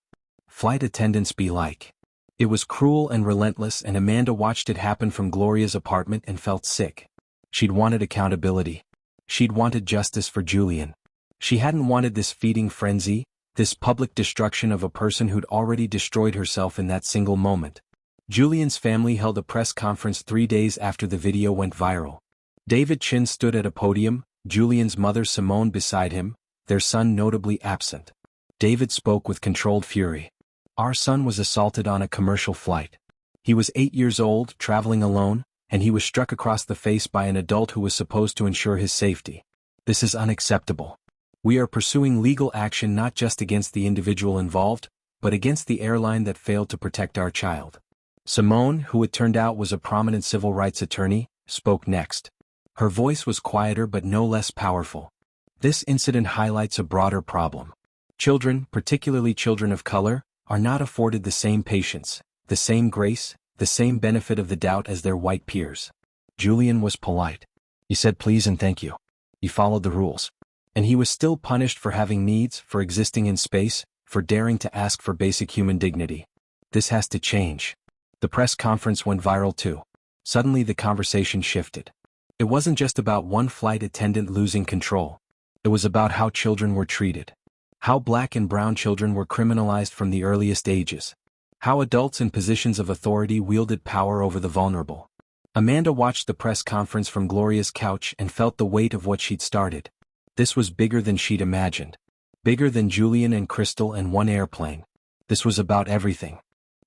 flight attendants be like. It was cruel and relentless, and Amanda watched it happen from Gloria's apartment and felt sick. She'd wanted accountability. She'd wanted justice for Julian. She hadn't wanted this feeding frenzy, this public destruction of a person who'd already destroyed herself in that single moment. Julian's family held a press conference 3 days after the video went viral. David Chen stood at a podium, Julian's mother Simone beside him, their son notably absent. David spoke with controlled fury. Our son was assaulted on a commercial flight. He was 8 years old, traveling alone, and he was struck across the face by an adult who was supposed to ensure his safety. This is unacceptable. We are pursuing legal action not just against the individual involved, but against the airline that failed to protect our child. Simone, who it turned out was a prominent civil rights attorney, spoke next. Her voice was quieter but no less powerful. This incident highlights a broader problem. Children, particularly children of color, are not afforded the same patience, the same grace, the same benefit of the doubt as their white peers. Julian was polite. He said please and thank you. He followed the rules. And he was still punished for having needs, for existing in space, for daring to ask for basic human dignity. This has to change. The press conference went viral too. Suddenly the conversation shifted. It wasn't just about one flight attendant losing control. It was about how children were treated. How black and brown children were criminalized from the earliest ages. How adults in positions of authority wielded power over the vulnerable. Amanda watched the press conference from Gloria's couch and felt the weight of what she'd started. This was bigger than she'd imagined. Bigger than Julian and Crystal and one airplane. This was about everything.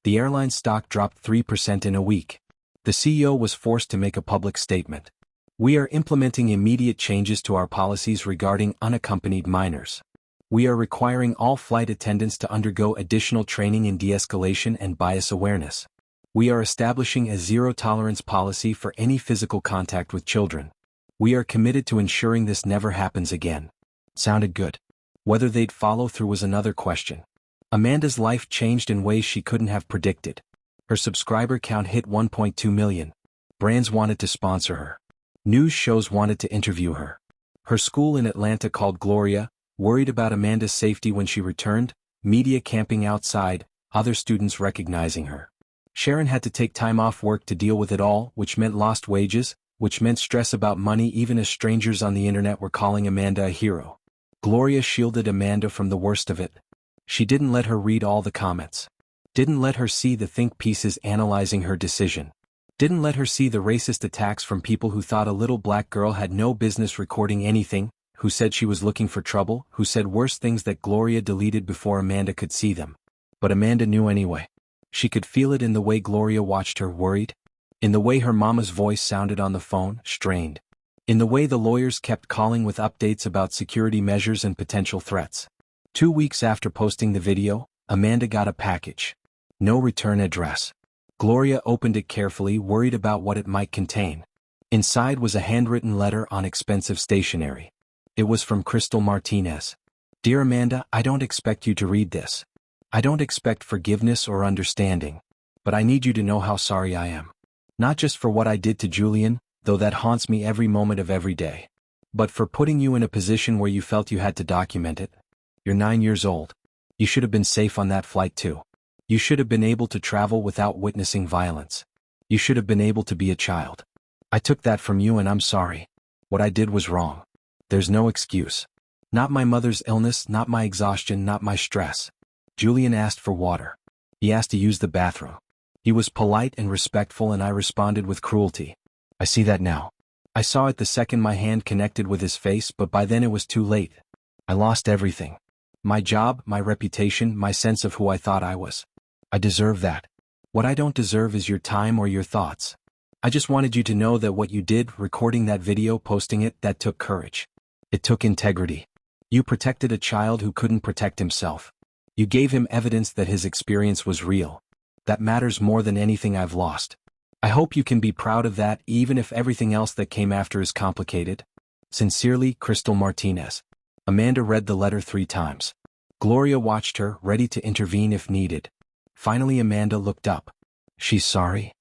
The airline stock dropped 3% in a week. The CEO was forced to make a public statement. We are implementing immediate changes to our policies regarding unaccompanied minors. We are requiring all flight attendants to undergo additional training in de-escalation and bias awareness. We are establishing a zero-tolerance policy for any physical contact with children. We are committed to ensuring this never happens again. Sounded good. Whether they'd follow through was another question. Amanda's life changed in ways she couldn't have predicted. Her subscriber count hit 1.2 million. Brands wanted to sponsor her. News shows wanted to interview her. Her school in Atlanta called Gloria, worried about Amanda's safety when she returned, media camping outside, other students recognizing her. Sharon had to take time off work to deal with it all, which meant lost wages, which meant stress about money even as strangers on the internet were calling Amanda a hero. Gloria shielded Amanda from the worst of it. She didn't let her read all the comments. Didn't let her see the think pieces analyzing her decision. Didn't let her see the racist attacks from people who thought a little black girl had no business recording anything, who said she was looking for trouble, who said worse things that Gloria deleted before Amanda could see them. But Amanda knew anyway. She could feel it in the way Gloria watched her, worried. In the way her mama's voice sounded on the phone, strained. In the way the lawyers kept calling with updates about security measures and potential threats. 2 weeks after posting the video, Amanda got a package. No return address. Gloria opened it carefully, worried about what it might contain. Inside was a handwritten letter on expensive stationery. It was from Crystal Martinez. Dear Amanda, I don't expect you to read this. I don't expect forgiveness or understanding. But I need you to know how sorry I am. Not just for what I did to Julian, though that haunts me every moment of every day. But for putting you in a position where you felt you had to document it. You're 9 years old. You should have been safe on that flight too. You should have been able to travel without witnessing violence. You should have been able to be a child. I took that from you and I'm sorry. What I did was wrong. There's no excuse. Not my mother's illness, not my exhaustion, not my stress. Julian asked for water. He asked to use the bathroom. He was polite and respectful and I responded with cruelty. I see that now. I saw it the second my hand connected with his face, but by then it was too late. I lost everything. My job, my reputation, my sense of who I thought I was. I deserve that. What I don't deserve is your time or your thoughts. I just wanted you to know that what you did, recording that video, posting it, that took courage. It took integrity. You protected a child who couldn't protect himself. You gave him evidence that his experience was real. That matters more than anything I've lost. I hope you can be proud of that even if everything else that came after is complicated. Sincerely, Crystal Martinez. Amanda read the letter 3 times. Gloria watched her, ready to intervene if needed. Finally Amanda looked up. She's sorry?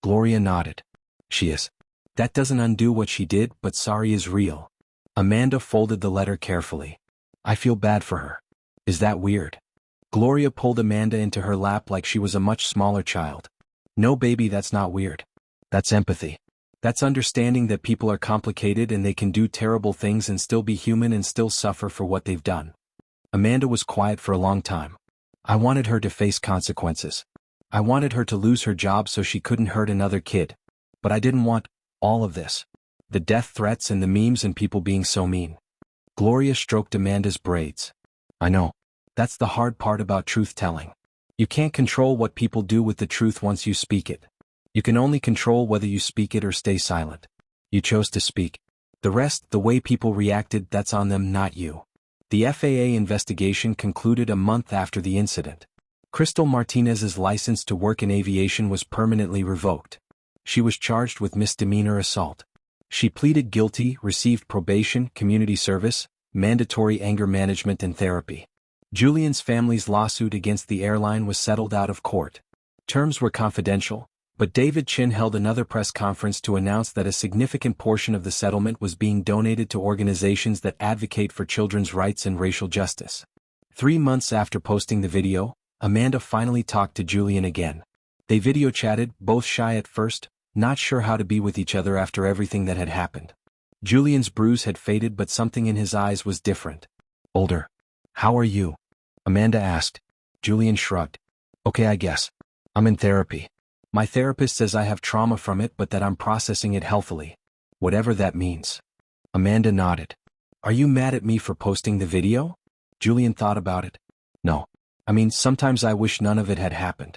Gloria nodded. She is. That doesn't undo what she did, but sorry is real. Amanda folded the letter carefully. I feel bad for her. Is that weird? Gloria pulled Amanda into her lap like she was a much smaller child. No baby, that's not weird. That's empathy. That's understanding that people are complicated and they can do terrible things and still be human and still suffer for what they've done. Amanda was quiet for a long time. I wanted her to face consequences. I wanted her to lose her job so she couldn't hurt another kid. But I didn't want all of this. The death threats and the memes and people being so mean. Gloria stroked Amanda's braids. I know. That's the hard part about truth-telling. You can't control what people do with the truth once you speak it. You can only control whether you speak it or stay silent. You chose to speak. The rest, the way people reacted, that's on them, not you. The FAA investigation concluded a month after the incident. Crystal Martinez's license to work in aviation was permanently revoked. She was charged with misdemeanor assault. She pleaded guilty, received probation, community service, mandatory anger management and therapy. Julian's family's lawsuit against the airline was settled out of court. Terms were confidential, but David Chen held another press conference to announce that a significant portion of the settlement was being donated to organizations that advocate for children's rights and racial justice. 3 months after posting the video, Amanda finally talked to Julian again. They video chatted, both shy at first, not sure how to be with each other after everything that had happened. Julian's bruise had faded, but something in his eyes was different. Older. How are you? Amanda asked. Julian shrugged. Okay, I guess. I'm in therapy. My therapist says I have trauma from it but that I'm processing it healthily. Whatever that means. Amanda nodded. Are you mad at me for posting the video? Julian thought about it. No. I mean, sometimes I wish none of it had happened.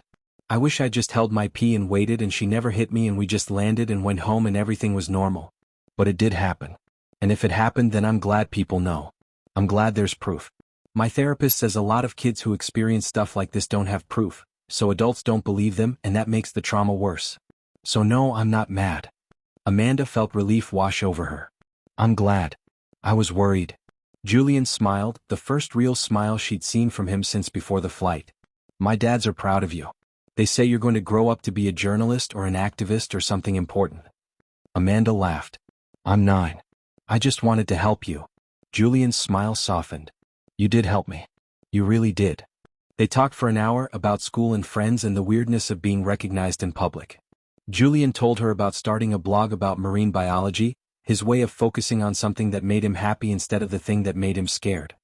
I wish I just held my pee and waited and she never hit me and we just landed and went home and everything was normal. But it did happen. And if it happened, then I'm glad people know. I'm glad there's proof. My therapist says a lot of kids who experience stuff like this don't have proof, so adults don't believe them and that makes the trauma worse. So no, I'm not mad. Amanda felt relief wash over her. I'm glad. I was worried. Julian smiled, the first real smile she'd seen from him since before the flight. My dads are proud of you. They say you're going to grow up to be a journalist or an activist or something important. Amanda laughed. I'm 9. I just wanted to help you. Julian's smile softened. You did help me. You really did. They talked for an hour about school and friends and the weirdness of being recognized in public. Julian told her about starting a blog about marine biology, his way of focusing on something that made him happy instead of the thing that made him scared.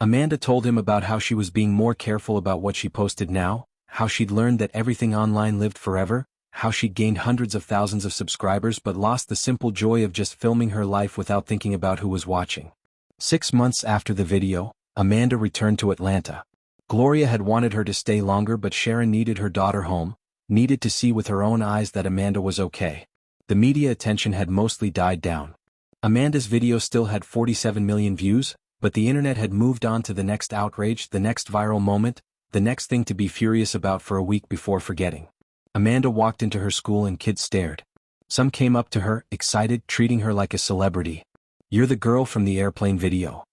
Amanda told him about how she was being more careful about what she posted now, how she'd learned that everything online lived forever, how she'd gained hundreds of thousands of subscribers but lost the simple joy of just filming her life without thinking about who was watching. 6 months after the video, Amanda returned to Atlanta. Gloria had wanted her to stay longer but Sharon needed her daughter home, needed to see with her own eyes that Amanda was okay. The media attention had mostly died down. Amanda's video still had 47 million views, but the internet had moved on to the next outrage, the next viral moment, the next thing to be furious about for a week before forgetting. Amanda walked into her school and kids stared. Some came up to her, excited, treating her like a celebrity. You're the girl from the airplane video.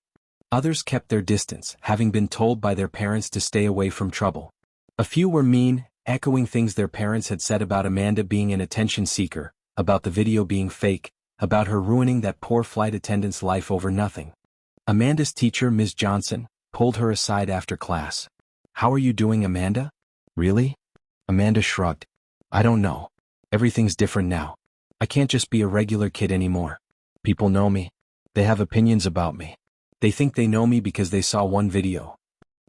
Others kept their distance, having been told by their parents to stay away from trouble. A few were mean, echoing things their parents had said about Amanda being an attention seeker, about the video being fake, about her ruining that poor flight attendant's life over nothing. Amanda's teacher, Ms. Johnson, pulled her aside after class. How are you doing, Amanda? Really? Amanda shrugged. I don't know. Everything's different now. I can't just be a regular kid anymore. People know me. They have opinions about me. They think they know me because they saw one video.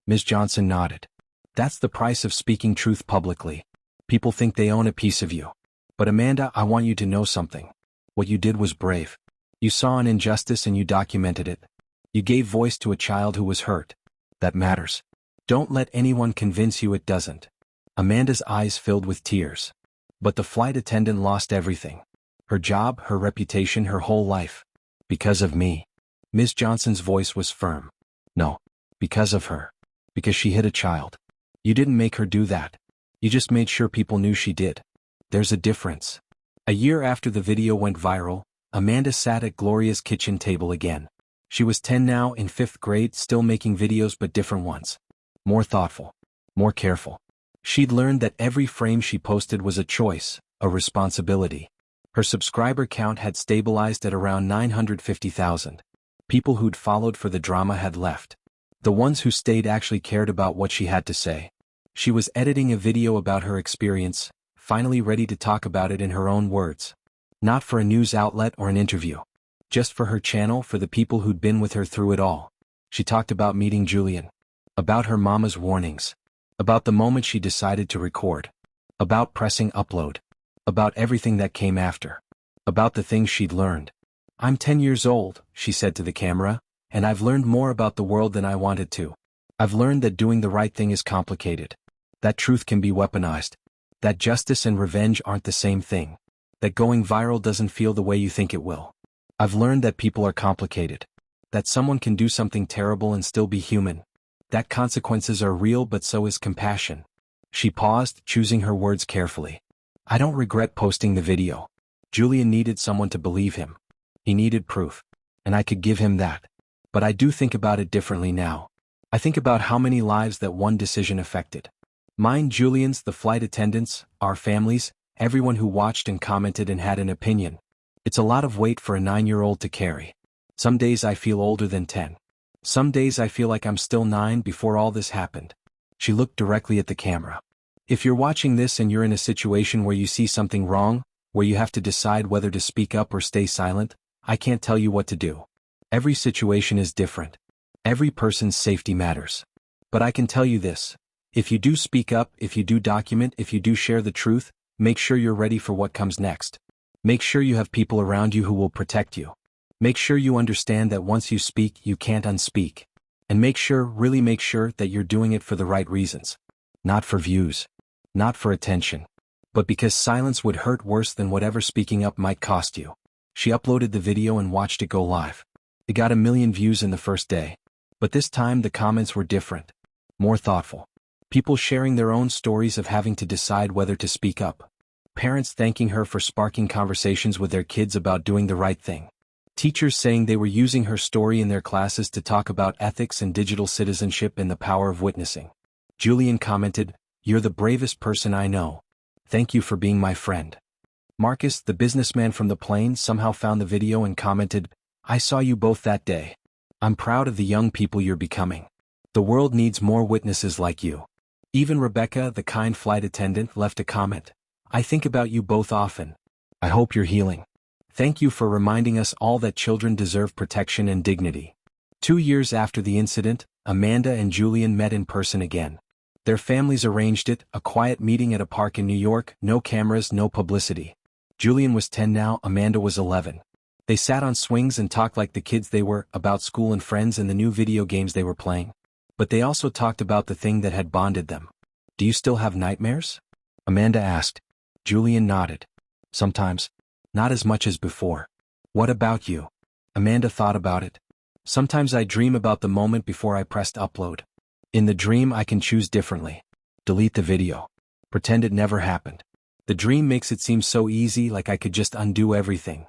Ms. Johnson nodded. That's the price of speaking truth publicly. People think they own a piece of you. But Amanda, I want you to know something. What you did was brave. You saw an injustice and you documented it. You gave voice to a child who was hurt. That matters. Don't let anyone convince you it doesn't. Amanda's eyes filled with tears. But the flight attendant lost everything. Her job, her reputation, her whole life. Because of me. Ms. Johnson's voice was firm. No. Because of her. Because she hit a child. You didn't make her do that. You just made sure people knew she did. There's a difference. A year after the video went viral, Amanda sat at Gloria's kitchen table again. She was 10 now, in 5th grade, still making videos but different ones. More thoughtful. More careful. She'd learned that every frame she posted was a choice, a responsibility. Her subscriber count had stabilized at around 950,000. People who'd followed for the drama had left. The ones who stayed actually cared about what she had to say. She was editing a video about her experience, finally ready to talk about it in her own words. Not for a news outlet or an interview. Just for her channel, for the people who'd been with her through it all. She talked about meeting Julian. About her mama's warnings. About the moment she decided to record. About pressing upload. About everything that came after. About the things she'd learned. I'm 10 years old, she said to the camera, and I've learned more about the world than I wanted to. I've learned that doing the right thing is complicated. That truth can be weaponized. That justice and revenge aren't the same thing. That going viral doesn't feel the way you think it will. I've learned that people are complicated. That someone can do something terrible and still be human. That consequences are real, but so is compassion. She paused, choosing her words carefully. I don't regret posting the video. Julian needed someone to believe him. He needed proof. And I could give him that. But I do think about it differently now. I think about how many lives that one decision affected. Mine, Julian's, the flight attendants, our families, everyone who watched and commented and had an opinion. It's a lot of weight for a 9-year-old to carry. Some days I feel older than 10. Some days I feel like I'm still 9 before all this happened. She looked directly at the camera. If you're watching this and you're in a situation where you see something wrong, where you have to decide whether to speak up or stay silent, I can't tell you what to do. Every situation is different. Every person's safety matters. But I can tell you this. If you do speak up, if you do document, if you do share the truth, make sure you're ready for what comes next. Make sure you have people around you who will protect you. Make sure you understand that once you speak, you can't unspeak. And make sure, really make sure, that you're doing it for the right reasons. Not for views. Not for attention. But because silence would hurt worse than whatever speaking up might cost you. She uploaded the video and watched it go live. It got 1 million views in the first day. But this time the comments were different. More thoughtful. People sharing their own stories of having to decide whether to speak up. Parents thanking her for sparking conversations with their kids about doing the right thing. Teachers saying they were using her story in their classes to talk about ethics and digital citizenship and the power of witnessing. Julian commented, "You're the bravest person I know. Thank you for being my friend." Marcus, the businessman from the plane, somehow found the video and commented, "I saw you both that day. I'm proud of the young people you're becoming. The world needs more witnesses like you." Even Rebecca, the kind flight attendant, left a comment. "I think about you both often. I hope you're healing. Thank you for reminding us all that children deserve protection and dignity." 2 years after the incident, Amanda and Julian met in person again. Their families arranged it, a quiet meeting at a park in New York, no cameras, no publicity. Julian was 10 now, Amanda was 11. They sat on swings and talked like the kids they were, about school and friends and the new video games they were playing. But they also talked about the thing that had bonded them. "Do you still have nightmares?" Amanda asked. Julian nodded. "Sometimes. Not as much as before." "What about you?" Amanda thought about it. "Sometimes I dream about the moment before I pressed upload. In the dream I can choose differently. Delete the video. Pretend it never happened. The dream makes it seem so easy, like I could just undo everything."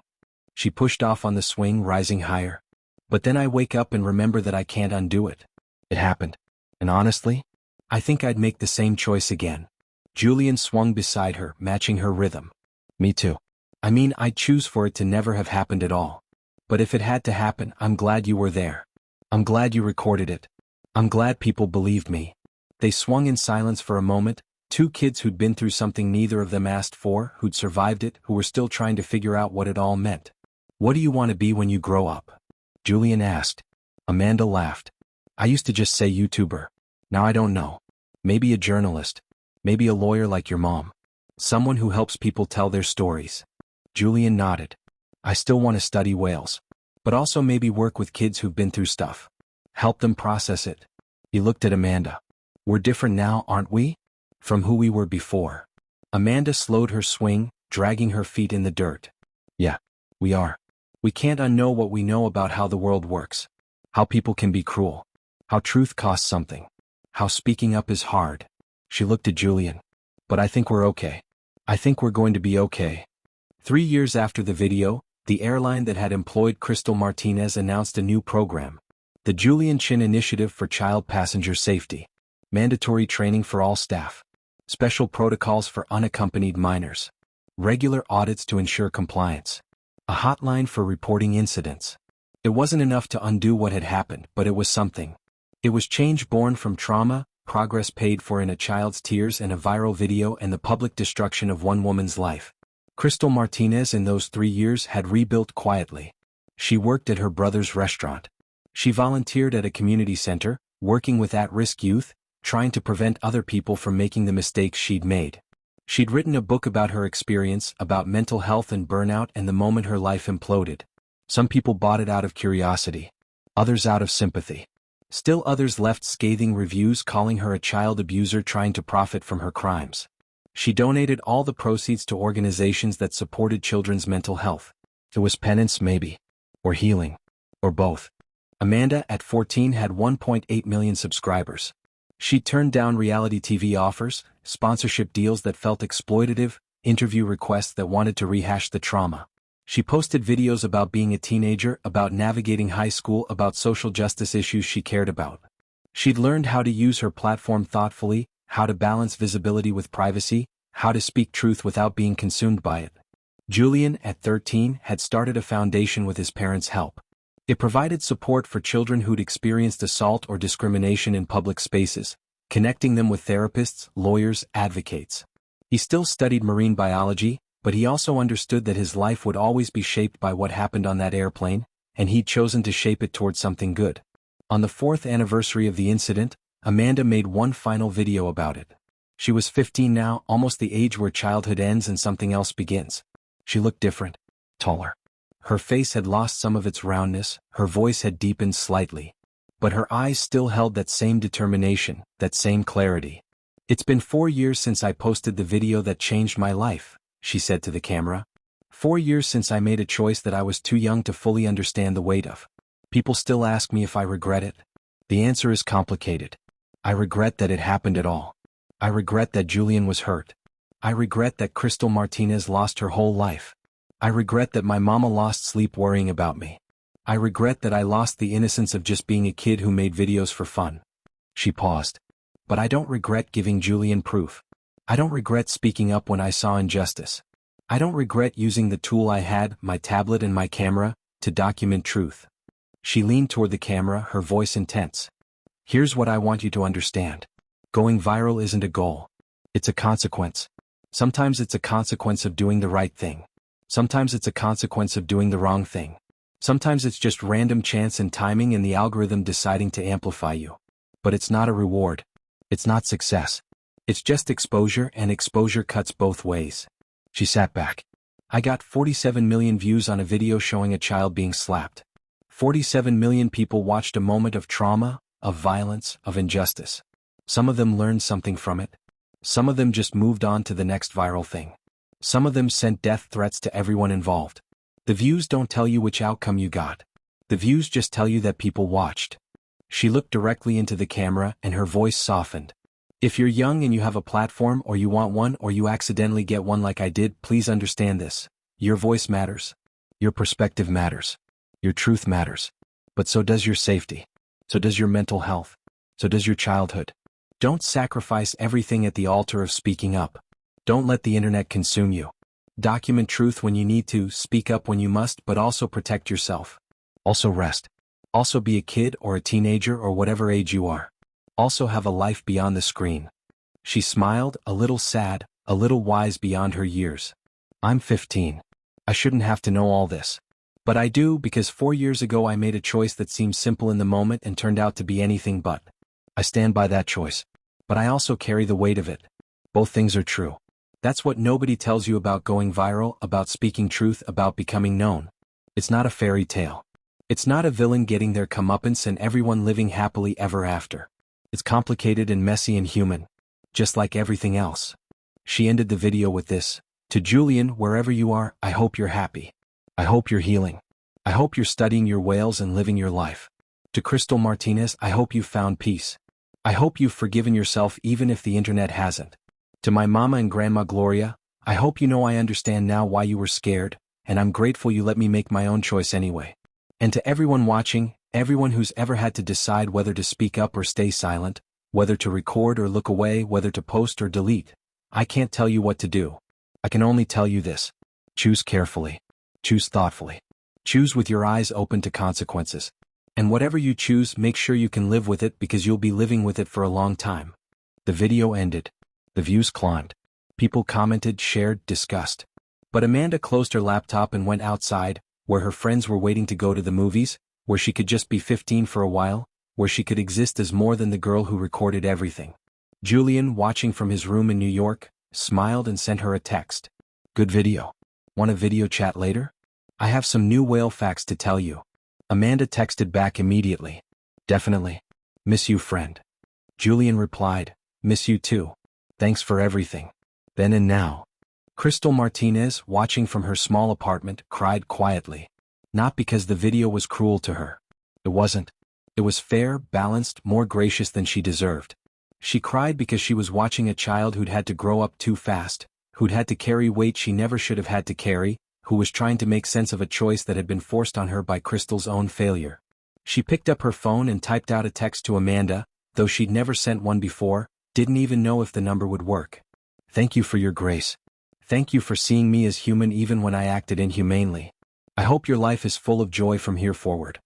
She pushed off on the swing, rising higher. "But then I wake up and remember that I can't undo it. It happened. And honestly, I think I'd make the same choice again." Julian swung beside her, matching her rhythm. "Me too. I mean, I'd choose for it to never have happened at all. But if it had to happen, I'm glad you were there. I'm glad you recorded it. I'm glad people believed me." They swung in silence for a moment, 2 kids who'd been through something neither of them asked for, who'd survived it, who were still trying to figure out what it all meant. "What do you want to be when you grow up?" Julian asked. Amanda laughed. "I used to just say YouTuber. Now I don't know. Maybe a journalist. Maybe a lawyer like your mom. Someone who helps people tell their stories." Julian nodded. "I still want to study whales. But also maybe work with kids who've been through stuff. Help them process it." He looked at Amanda. "We're different now, aren't we? From who we were before." Amanda slowed her swing, dragging her feet in the dirt. "Yeah, we are. We can't unknow what we know about how the world works. How people can be cruel. How truth costs something. How speaking up is hard." She looked at Julian. But I think we're okay. I think we're going to be okay. 3 years after the video, the airline that had employed Crystal Martinez announced a new program. The Julian Chen Initiative for Child Passenger Safety. Mandatory training for all staff. Special protocols for unaccompanied minors. Regular audits to ensure compliance. A hotline for reporting incidents. It wasn't enough to undo what had happened, but it was something. It was change born from trauma, progress paid for in a child's tears and a viral video and the public destruction of one woman's life. Crystal Martinez in those 3 years had rebuilt quietly. She worked at her brother's restaurant. She volunteered at a community center, working with at-risk youth, trying to prevent other people from making the mistakes she'd made. She'd written a book about her experience, about mental health and burnout and the moment her life imploded. Some people bought it out of curiosity. Others out of sympathy. Still others left scathing reviews calling her a child abuser trying to profit from her crimes. She donated all the proceeds to organizations that supported children's mental health. It was penance maybe. Or healing. Or both. Amanda, at 14, had 1.8 million subscribers. She turned down reality TV offers, sponsorship deals that felt exploitative, interview requests that wanted to rehash the trauma. She posted videos about being a teenager, about navigating high school, about social justice issues she cared about. She'd learned how to use her platform thoughtfully, how to balance visibility with privacy, how to speak truth without being consumed by it. Julian, at 13, had started a foundation with his parents' help. It provided support for children who'd experienced assault or discrimination in public spaces, connecting them with therapists, lawyers, advocates. He still studied marine biology, but he also understood that his life would always be shaped by what happened on that airplane, and he'd chosen to shape it towards something good. On the 4th anniversary of the incident, Amanda made one final video about it. She was 15 now, almost the age where childhood ends and something else begins. She looked different, taller. Her face had lost some of its roundness, her voice had deepened slightly. But her eyes still held that same determination, that same clarity. "It's been 4 years since I posted the video that changed my life," she said to the camera. 4 years since I made a choice that I was too young to fully understand the weight of. People still ask me if I regret it. The answer is complicated. I regret that it happened at all. I regret that Julian was hurt. I regret that Crystal Martinez lost her whole life. I regret that my mama lost sleep worrying about me. I regret that I lost the innocence of just being a kid who made videos for fun. She paused. But I don't regret giving Julian proof. I don't regret speaking up when I saw injustice. I don't regret using the tool I had, my tablet and my camera, to document truth. She leaned toward the camera, her voice intense. Here's what I want you to understand. Going viral isn't a goal. It's a consequence. Sometimes it's a consequence of doing the right thing. Sometimes it's a consequence of doing the wrong thing. Sometimes it's just random chance and timing and the algorithm deciding to amplify you. But it's not a reward. It's not success. It's just exposure, and exposure cuts both ways. She sat back. I got 47 million views on a video showing a child being slapped. 47 million people watched a moment of trauma, of violence, of injustice. Some of them learned something from it. Some of them just moved on to the next viral thing. Some of them sent death threats to everyone involved. The views don't tell you which outcome you got. The views just tell you that people watched. She looked directly into the camera and her voice softened. If you're young and you have a platform or you want one or you accidentally get one like I did, please understand this. Your voice matters. Your perspective matters. Your truth matters. But so does your safety. So does your mental health. So does your childhood. Don't sacrifice everything at the altar of speaking up. Don't let the internet consume you. Document truth when you need to, speak up when you must, but also protect yourself. Also rest. Also be a kid or a teenager or whatever age you are. Also have a life beyond the screen. She smiled, a little sad, a little wise beyond her years. I'm 15. I shouldn't have to know all this. But I do, because 4 years ago I made a choice that seemed simple in the moment and turned out to be anything but. I stand by that choice. But I also carry the weight of it. Both things are true. That's what nobody tells you about going viral, about speaking truth, about becoming known. It's not a fairy tale. It's not a villain getting their comeuppance and everyone living happily ever after. It's complicated and messy and human. Just like everything else. She ended the video with this. To Julian, wherever you are, I hope you're happy. I hope you're healing. I hope you're studying your whales and living your life. To Crystal Martinez, I hope you've found peace. I hope you've forgiven yourself even if the internet hasn't. To my mama and grandma Gloria, I hope you know I understand now why you were scared, and I'm grateful you let me make my own choice anyway. And to everyone watching, everyone who's ever had to decide whether to speak up or stay silent, whether to record or look away, whether to post or delete, I can't tell you what to do. I can only tell you this. Choose carefully. Choose thoughtfully. Choose with your eyes open to consequences. And whatever you choose, make sure you can live with it because you'll be living with it for a long time. The video ended. The views climbed. People commented, shared, discussed. But Amanda closed her laptop and went outside, where her friends were waiting to go to the movies, where she could just be 15 for a while, where she could exist as more than the girl who recorded everything. Julian, watching from his room in New York, smiled and sent her a text. Good video. Want a video chat later? I have some new whale facts to tell you. Amanda texted back immediately. Definitely. Miss you, friend. Julian replied, miss you too. Thanks for everything. Then and now. Crystal Martinez, watching from her small apartment, cried quietly. Not because the video was cruel to her. It wasn't. It was fair, balanced, more gracious than she deserved. She cried because she was watching a child who'd had to grow up too fast, who'd had to carry weight she never should have had to carry, who was trying to make sense of a choice that had been forced on her by Crystal's own failure. She picked up her phone and typed out a text to Amanda, though she'd never sent one before, didn't even know if the number would work. Thank you for your grace. Thank you for seeing me as human even when I acted inhumanely. I hope your life is full of joy from here forward.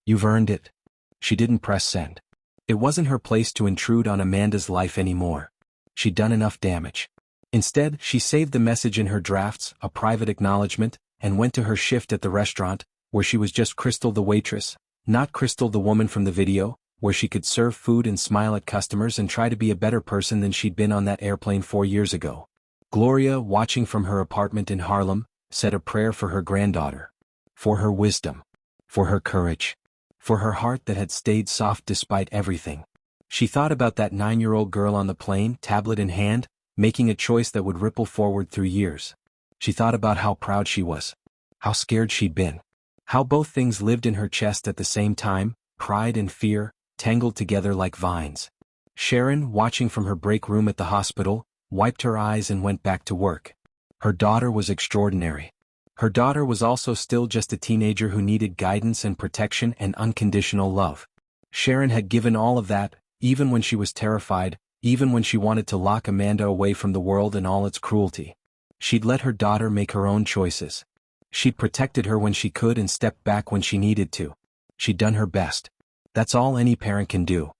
You've earned it. She didn't press send. It wasn't her place to intrude on Amanda's life anymore. She'd done enough damage. Instead, she saved the message in her drafts, a private acknowledgement, and went to her shift at the restaurant, where she was just Crystal the waitress, not Crystal the woman from the video, where she could serve food and smile at customers and try to be a better person than she'd been on that airplane 4 years ago. Gloria, watching from her apartment in Harlem, said a prayer for her granddaughter. For her wisdom. For her courage. For her heart that had stayed soft despite everything. She thought about that 9-year-old girl on the plane, tablet in hand, making a choice that would ripple forward through years. She thought about how proud she was. How scared she'd been. How both things lived in her chest at the same time, pride and fear, tangled together like vines. Sharon, watching from her break room at the hospital, wiped her eyes and went back to work. Her daughter was extraordinary. Her daughter was also still just a teenager who needed guidance and protection and unconditional love. Sharon had given all of that, even when she was terrified, even when she wanted to lock Amanda away from the world and all its cruelty. She'd let her daughter make her own choices. She'd protected her when she could and stepped back when she needed to. She'd done her best. That's all any parent can do.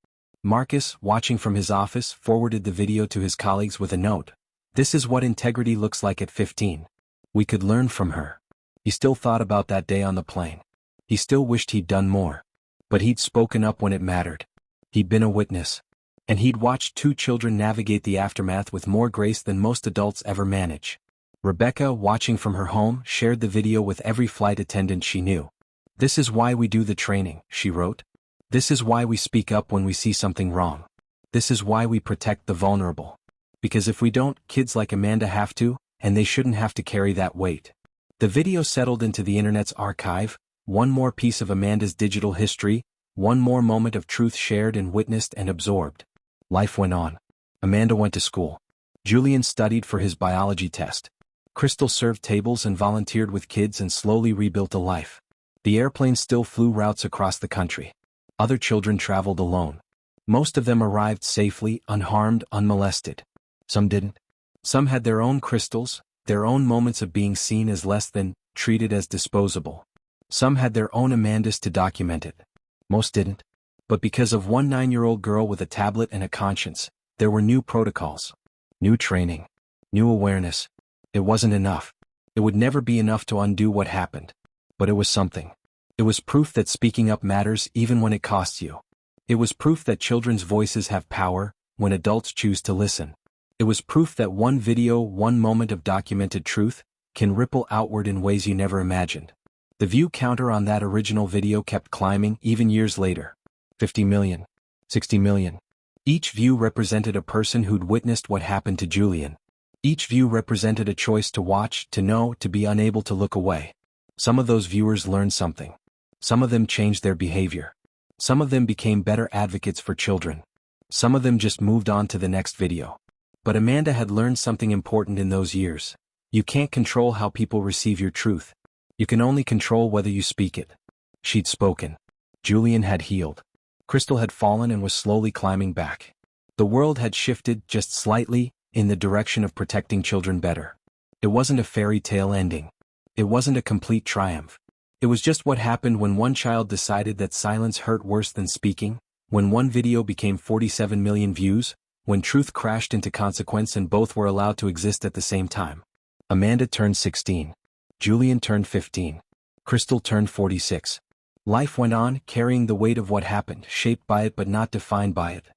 Marcus, watching from his office, forwarded the video to his colleagues with a note. This is what integrity looks like at 15. We could learn from her. He still thought about that day on the plane. He still wished he'd done more. But he'd spoken up when it mattered. He'd been a witness. And he'd watched 2 children navigate the aftermath with more grace than most adults ever manage. Rebecca, watching from her home, shared the video with every flight attendant she knew. This is why we do the training, she wrote. This is why we speak up when we see something wrong. This is why we protect the vulnerable. Because if we don't, kids like Amanda have to, and they shouldn't have to carry that weight. The video settled into the internet's archive, one more piece of Amanda's digital history, one more moment of truth shared and witnessed and absorbed. Life went on. Amanda went to school. Julian studied for his biology test. Crystal served tables and volunteered with kids and slowly rebuilt a life. The airplane still flew routes across the country. Other children traveled alone. Most of them arrived safely, unharmed, unmolested. Some didn't. Some had their own Crystals, their own moments of being seen as less than, treated as disposable. Some had their own Amandas to document it. Most didn't. But because of one 9-year-old girl with a tablet and a conscience, there were new protocols. New training. New awareness. It wasn't enough. It would never be enough to undo what happened. But it was something. It was proof that speaking up matters even when it costs you. It was proof that children's voices have power when adults choose to listen. It was proof that one video, one moment of documented truth, can ripple outward in ways you never imagined. The view counter on that original video kept climbing even years later. 50 million. 60 million. Each view represented a person who'd witnessed what happened to Julian. Each view represented a choice to watch, to know, to be unable to look away. Some of those viewers learned something. Some of them changed their behavior. Some of them became better advocates for children. Some of them just moved on to the next video. But Amanda had learned something important in those years. You can't control how people receive your truth. You can only control whether you speak it. She'd spoken. Julian had healed. Crystal had fallen and was slowly climbing back. The world had shifted just slightly in the direction of protecting children better. It wasn't a fairy tale ending. It wasn't a complete triumph. It was just what happened when one child decided that silence hurt worse than speaking, when one video became 47 million views, when truth crashed into consequence and both were allowed to exist at the same time. Amanda turned 16. Julian turned 15. Crystal turned 46. Life went on, carrying the weight of what happened, shaped by it but not defined by it.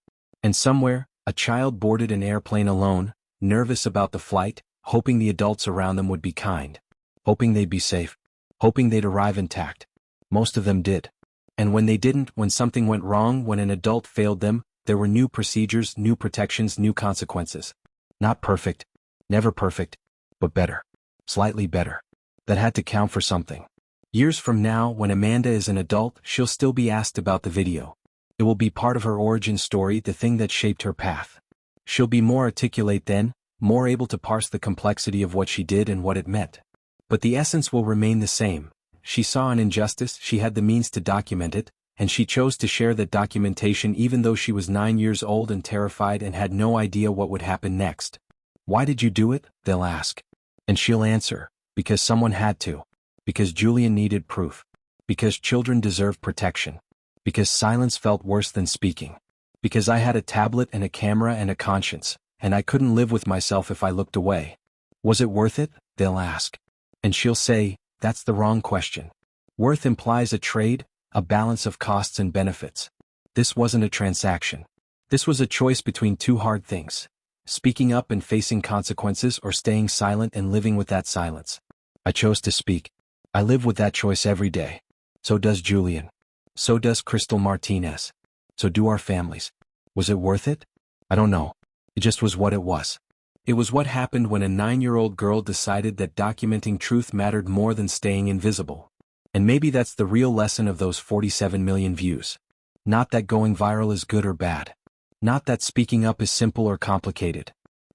And somewhere, a child boarded an airplane alone, nervous about the flight, hoping the adults around them would be kind. Hoping they'd be safe. Hoping they'd arrive intact. Most of them did. And when they didn't, when something went wrong, when an adult failed them, there were new procedures, new protections, new consequences. Not perfect. Never perfect. But better. Slightly better. That had to count for something. Years from now, when Amanda is an adult, she'll still be asked about the video. It will be part of her origin story, the thing that shaped her path. She'll be more articulate then, more able to parse the complexity of what she did and what it meant. But the essence will remain the same. She saw an injustice, she had the means to document it, and she chose to share that documentation even though she was 9 years old and terrified and had no idea what would happen next. Why did you do it? They'll ask. And she'll answer, because someone had to. Because Julian needed proof. Because children deserve protection. Because silence felt worse than speaking. Because I had a tablet and a camera and a conscience, and I couldn't live with myself if I looked away. Was it worth it? They'll ask. And she'll say, that's the wrong question. Worth implies a trade, a balance of costs and benefits. This wasn't a transaction. This was a choice between two hard things. Speaking up and facing consequences or staying silent and living with that silence. I chose to speak. I live with that choice every day. So does Julian. So does Crystal Martinez. So do our families. Was it worth it? I don't know. It just was what it was. It was what happened when a 9-year-old girl decided that documenting truth mattered more than staying invisible. And maybe that's the real lesson of those 47 million views. Not that going viral is good or bad. Not that speaking up is simple or complicated.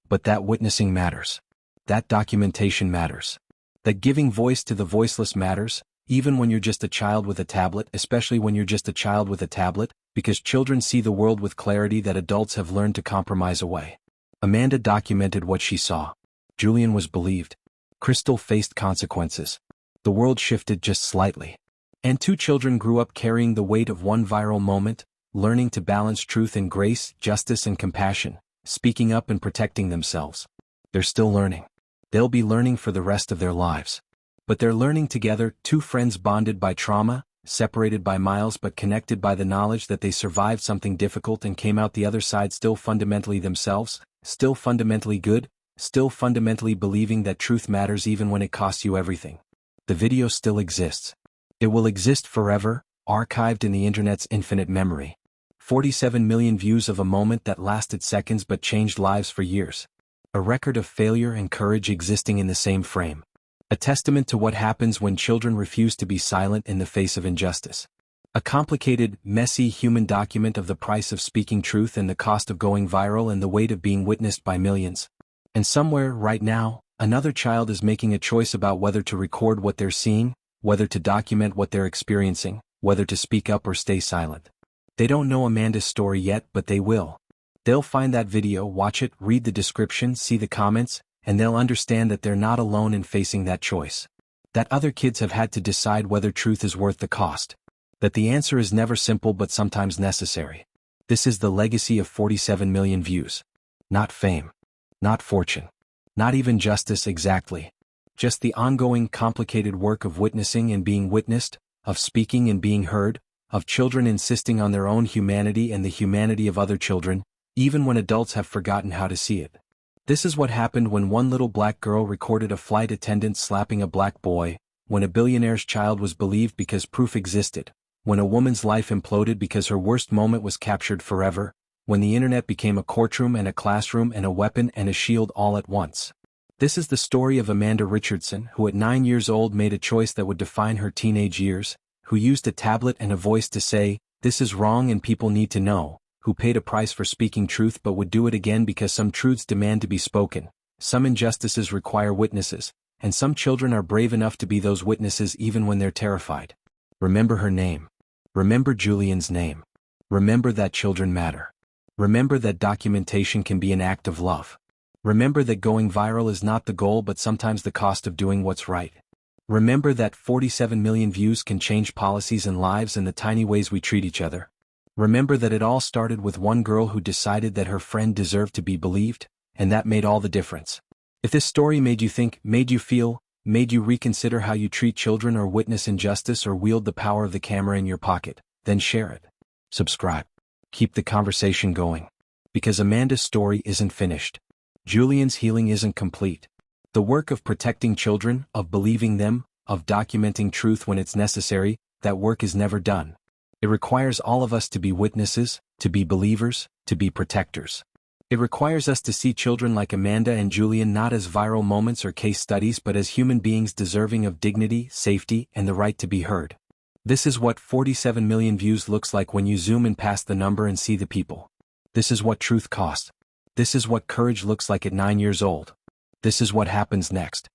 But that witnessing matters. That documentation matters. That giving voice to the voiceless matters, even when you're just a child with a tablet, especially when you're just a child with a tablet, because children see the world with clarity that adults have learned to compromise away. Amanda documented what she saw. Julian was believed. Crystal faced consequences. The world shifted just slightly. And two children grew up carrying the weight of one viral moment, learning to balance truth and grace, justice and compassion, speaking up and protecting themselves. They're still learning. They'll be learning for the rest of their lives. But they're learning together, two friends bonded by trauma, separated by miles but connected by the knowledge that they survived something difficult and came out the other side still fundamentally themselves, still fundamentally good, still fundamentally believing that truth matters even when it costs you everything. The video still exists. It will exist forever, archived in the internet's infinite memory. 47 million views of a moment that lasted seconds but changed lives for years. A record of failure and courage existing in the same frame. A testament to what happens when children refuse to be silent in the face of injustice. A complicated, messy human document of the price of speaking truth and the cost of going viral and the weight of being witnessed by millions. And somewhere, right now, another child is making a choice about whether to record what they're seeing, whether to document what they're experiencing, whether to speak up or stay silent. They don't know Amanda's story yet, but they will. They'll find that video, watch it, read the description, see the comments, and they'll understand that they're not alone in facing that choice. That other kids have had to decide whether truth is worth the cost. That the answer is never simple but sometimes necessary. This is the legacy of 47 million views. Not fame. Not fortune. Not even justice exactly. Just the ongoing complicated work of witnessing and being witnessed, of speaking and being heard, of children insisting on their own humanity and the humanity of other children, even when adults have forgotten how to see it. This is what happened when one little black girl recorded a flight attendant slapping a black boy, when a billionaire's child was believed because proof existed, when a woman's life imploded because her worst moment was captured forever, when the internet became a courtroom and a classroom and a weapon and a shield all at once. This is the story of Amanda Richardson, who at 9 years old made a choice that would define her teenage years, who used a tablet and a voice to say, "This is wrong and people need to know," who paid a price for speaking truth but would do it again because some truths demand to be spoken, some injustices require witnesses, and some children are brave enough to be those witnesses even when they're terrified. Remember her name. Remember Julian's name. Remember that children matter. Remember that documentation can be an act of love. Remember that going viral is not the goal but sometimes the cost of doing what's right. Remember that 47 million views can change policies and lives and the tiny ways we treat each other. Remember that it all started with one girl who decided that her friend deserved to be believed, and that made all the difference. If this story made you think, made you feel, made you reconsider how you treat children or witness injustice or wield the power of the camera in your pocket, then share it. Subscribe. Keep the conversation going. Because Amanda's story isn't finished. Julian's healing isn't complete. The work of protecting children, of believing them, of documenting truth when it's necessary, that work is never done. It requires all of us to be witnesses, to be believers, to be protectors. It requires us to see children like Amanda and Julian not as viral moments or case studies but as human beings deserving of dignity, safety, and the right to be heard. This is what 47 million views looks like when you zoom in past the number and see the people. This is what truth costs. This is what courage looks like at 9 years old. This is what happens next.